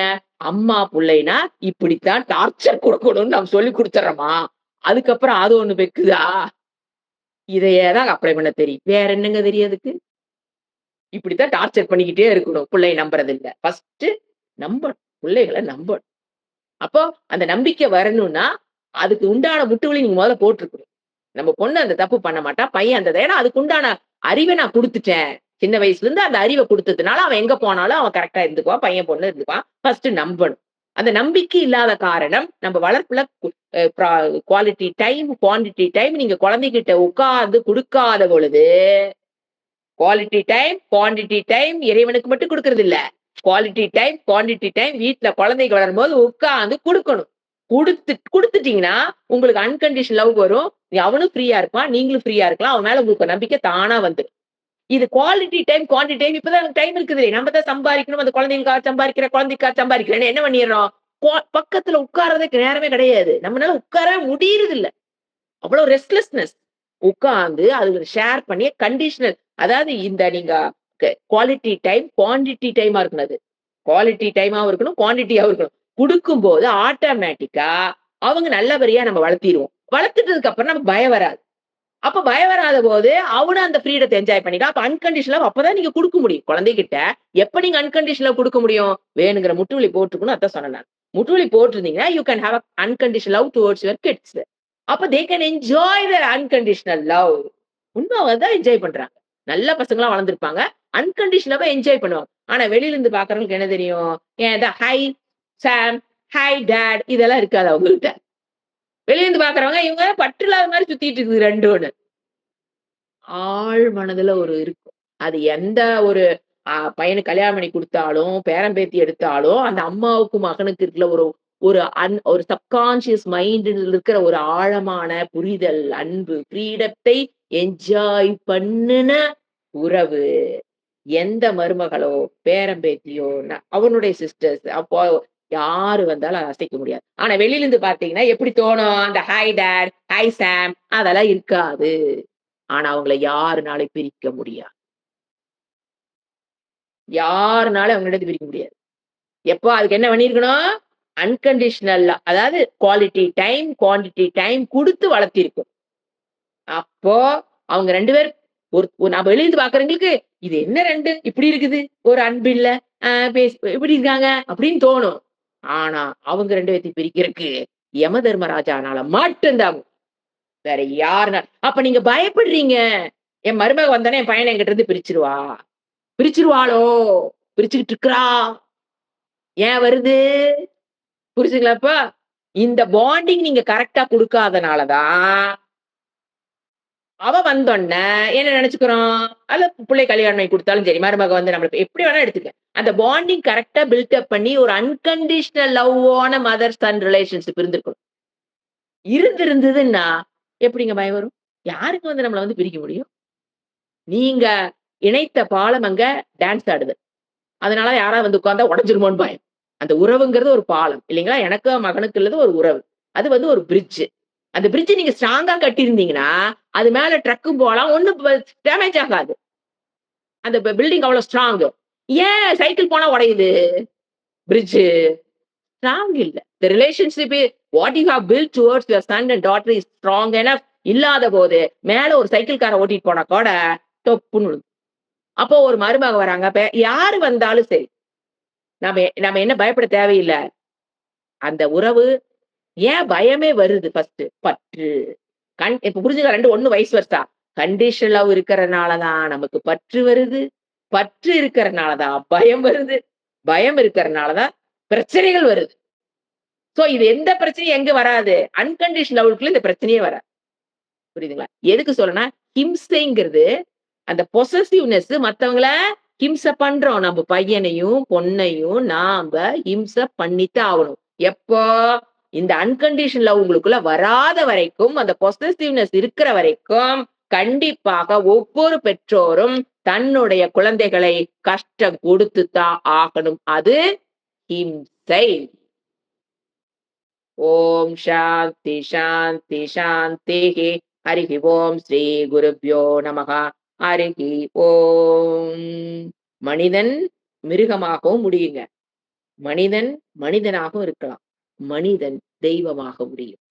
அம்மா புள்ளைனா இப்படித்தான் டார்ச்சர் குடுக்கணும்னு நம்ம சொல்லிக் குடுத்துர்றோமா? அதுக்கப்புறம் அது ஒண்ணு வைக்குதா? இதையே தான் அப்ளை பண்ண தெரியும். வேற என்னங்க தெரியும் அதுக்கு? இப்படித்தான் டார்ச்சர் பண்ணிக்கிட்டே இருக்கணும். புள்ளைய நம்புறது இல்ல. ஃபர்ஸ்ட்டு நம்பணும். புள்ளைகள நம்பணும். அப்போ அந்த நம்பிக்கை வரணும்னா, அதுக்கு உண்டான முட்டுவலி நீங்க முதல்ல போட்டுருக்கணும். நம்ம பொண்ணு அந்த தப்பு பண்ண மாட்டா. பையன் அந்த ஏன்னா அதுக்கு உண்டான அறிவ நான் குடுத்துட்டேன். சின்ன வயசுலருந்து அந்த அறிவ குடுத்ததுனால, அவன் எங்க போனாலும் அவன் கரெக்ட்டா இருந்துக்குவான். பையன், பொண்ணு இருந்துக்குவான். ஃபர்ஸ்ட்டு நம்பணும். அந்த நம்பிக்கை இல்லாத காரணம், நம்ம வளர்ப்புல கு அ ப்ரா குவாலிட்டி டைம், குவான்டிட்டி டைம் நீங்க குழந்தைகிட்ட உட்கார்ந்து குடுக்காத பொழுது, குவாலிட்டி டைம், குவான்டிட்டி டைம் இறைவனுக்கு மட்டும் குடுக்குறது இல்ல. குவாலிட்டி டைம், குவான்டிட்டி டைம் வீட்ல குழந்தைங்க வளரும்போது உட்கார்ந்து குடுக்கணும். குடுத்துட்டீங்கன்னா, உங்களுக்கு அன்கண்டிஷனல் லவ் வரும். அவனும் ஃப்ரீயா இருப்பான். நீங்களும் ஃப்ரீயா இருக்கலாம். அவன் மேல உங்களுக்கு ஒரு நம்பிக்கை தானா வந்துரும். இது குவாலிட்டி டைம், குவான்டிட்டி டைம் இப்பதான் எனக்கு டைம் இருக்குது. நம்ம தான் சம்பாரிக்கணும். அந்த குழந்தைகளுக்காக சம்பாரிக்கிறேன், குழந்தைக்காக சம்பாரிக்கிறேன்னு என்ன பண்ணிர்றோம்? பக்கத்துல உட்கார்றதுக்கு நேரமே கிடையாது. நம்மனால உட்காரவே முடியறதில்ல. அவ்வளோ ரெஸ்ட்லெஸ்னஸ். உட்கார்ந்து அதுல ஷேர் பண்ணி கண்டிஷனல் அதாவது இந்த நீங்க குவாலிட்டி டைம், குவான்டிட்டி டைமா இருக்கணும் அது. குவாலிட்டி டைமாவும் இருக்கணும், குவான்டிட்டியாவும் இருக்கணும். குடுக்கும்போது ஆட்டோமேட்டிக்கா அவங்க நல்லபடியா நம்ம வளர்த்திருவோம். வளர்த்துட்டதுக்கு அப்புறம் நமக்கு பயம் வராது. அப்ப பயம் வராத போது, அவனும் அந்த ஃப்ரீடத்த என்ஜாய் பண்ணிக்கலாம். அப்ப அன்கண்டிஷனல் லவ் அப்பதான் நீங்க குடுக்க முடியும். குழந்தைகிட்ட எப்ப நீங்க அன்கண்டிஷனல் லவ் குடுக்க முடியும்? வேணுங்கிற முற்றுப்புள்ளி போட்டுருக்கணும். அதான் சொன்னேன் நான். முற்றுப்புள்ளி போட்டிருந்தீங்கன்னா, you can have a unconditional love towards your kids. அப்ப they can enjoy their unconditional love. உண்ம அதான் என்ஜாய் பண்றாங்க. நல்ல பசங்களா வளர்ந்திருப்பாங்க. அன்கண்டிஷனல் லவ்வ என்ஜாய் பண்ணுவாங்க. ஆனா வெளியில இருந்து பார்க்கிறவங்களுக்கு என்ன தெரியும்? ஏன் இந்த ஹாய் சாம், ஹாய் டாட் இதெல்லாம் இருக்காது அவங்ககிட்ட. வெளிய இருந்து பார்க்கிறவங்க, இவங்க பற்று இல்லாத மாரி சுத்திட்டு இருக்குது 2 ஆழ் மனதுல ஒரு இருக்கும். அது எந்த ஒரு பையனுக்கு கல்யாணம் பண்ணி குடுத்தாலும், பேரன் பேத்தி எடுத்தாலும், அந்த அம்மாவுக்கும் மகனுக்கு இருக்கிற ஒரு ஒரு ஒரு சப்கான்ஷியஸ் மைண்ட்ல இருக்கிற ஒரு ஆழமான புரிதல், அன்பு, ஃப்ரீடத்தை என்ஜாய் பண்ணுன உறவு. எந்த மருமகளோ, பேரன் பேத்தியோ, அவனுடைய சிஸ்டர்ஸ் அப்போ யாரு வந்தாலும் அத அசைக்க முடியாது. ஆனா வெளியில இருந்து பார்த்தீங்கன்னா, எப்படி தோணும்? அந்த ஹாய் டாட், ஹாய் சாம் அதெல்லாம் இருக்காது. ஆனா அவங்கள யாருனாலும் பிரிக்க முடியாது. யாருனாலும் அவங்களிட்டருந்து பிரிக்க முடியாது. எப்போ அதுக்கு என்ன பண்ணியிருக்கணும்? அன்கண்டிஷனல் அதாவது குவாலிட்டி டைம், குவான்டிட்டி டைம் குடுத்து வளர்த்திருக்கும். அப்போ அவங்க 2 பேரும் நம்ம வெளியிருந்து பார்க்கிறவங்களுக்கு, இது என்ன 2 இப்படி இருக்குது? ஒரு அன்பு இல்ல. இப்படி இருக்காங்க அப்படின்னு தோணும். ஆனா அவங்க 2 பேத்தையும் பிரிக்கிறதுக்கு யம தர்மராஜானால மட்டும் தான். வேற யாருனா அப்ப நீங்க பயப்படுறீங்க. என் மருமக வந்தானே என் பையன என்கிட்ட இருந்து பிரிச்சுருவா. பிரிச்சுருவாளோ! பிரிச்சுக்கிட்டு இருக்கிறா. ஏன் வருது? புரியுதுங்களா இப்ப? இந்த பாண்டிங் நீங்க கரெக்ட்டா குடுக்காதனால தான், அவ வந்தோன்ன என்ன நெனச்சுக்கிறோம்? அல்ல புள்ளைய கல்யாணம் பண்ணி குடுத்தாலும் சரி, மருமக வந்து நம்மள எப்படி வேணா எடுத்துக்க. அந்த பாண்டிங் கரெக்ட்டா பில்ட் அப் பண்ணி ஒரு அன்கண்டிஷனல் லவ்வான மதர் சன் ரிலேஷன்ஷிப் இருந்திருக்கணும். இருந்திருந்ததுன்னா, எப்படிங்க பயம் வரும்? யாருங்க வந்து நம்மள வந்து பிரிக்க முடியும்? நீங்க இணைத்த பாலம் அங்க டான்ஸ் ஆடுது. அதனால யாராவது வந்து உட்கார்ந்தா உடைஞ்சிருமோன்னு பயம். அந்த உறவுங்கிறது ஒரு பாலம் இல்லைங்களா? எனக்கு மகனுக்கு உள்ளது ஒரு உறவு. அது வந்து ஒரு பிரிட்ஜ். அந்த பிரிட்ஜ் நீங்க ஸ்ட்ராங்கா கட்டியிருந்தீங்கன்னா, அது மேல ட்ரக்கும் போலாம். ஒண்ணும் டேமேஜ் ஆகாது. அந்த பில்டிங் அவ்வளோ ஸ்ட்ராங். ஏன் சைக்கிள் போனா உடையுது பிரிட்ஜ்? ஸ்ட்ராங் இல்ல. The relationship what you have built towards your son and daughter is strong enough இல்லாத போது, மேல ஒரு சைக்கிள் கார ஓட்டிட்டு போனா கூட டொப்புன்னு விழும். அப்போ ஒரு மருமக வராங்க. யாரு வந்தாலும் சரி. நாம என்ன பயப்பட தேவையில்ல. அந்த உறவு ஏன் பயமே வருது ஃபர்ஸ்ட்டு? பற்று. இப்ப புரிஞ்சுக்க 2 ஒண்ணு வைஸ் வெர்சா. கண்டிஷனல் லவ் இருக்கறனால தான் நமக்கு பற்று வருது. பற்று இருக்கறனால தான் பயம் வருது. பயம் இருக்கறனால தான் பிரச்சனைகள் வருது. சோ இது எந்த பிரச்சனையும் எங்க வராது. அன்கண்டிஷனல் லவ்க்குள்ள இந்த பிரச்சனையே வராது. புரியுதுங்களா? எதுக்கு சொல்றேன்னா, ஹிம்சைங்கிறது அந்த பொசசிவ்னெஸ் மத்தவங்கள ஹிம்ச பண்றோம். நம்ம பையனையும், பொண்ணையும் நாம ஹிம்ச பண்ணித்தான் ஆவணும். எப்போ? இந்த அன்கண்டிஷனல் லவ் உங்களுக்குள்ள வராத வரைக்கும், அந்த பொசசிவ்னெஸ் இருக்கிற வரைக்கும், கண்டிப்பாக ஒவ்வொரு பெற்றோரும் தன்னுடைய குழந்தைகளை கஷ்டம் குடுத்து தான் ஆகணும். அது ஹிம்சை. ஓம் சாந்தி, சாந்தி, சாந்திஹி. ஹரிஹி ஓம் ஸ்ரீ குருப்யோ நமக. ஹரிஹி ஓம். மனிதன் மிருகமாகவும் முடியுங்க. மனிதன் மனிதனாகவும் இருக்கலாம். மனிதன் தெய்வமாக முடியும்.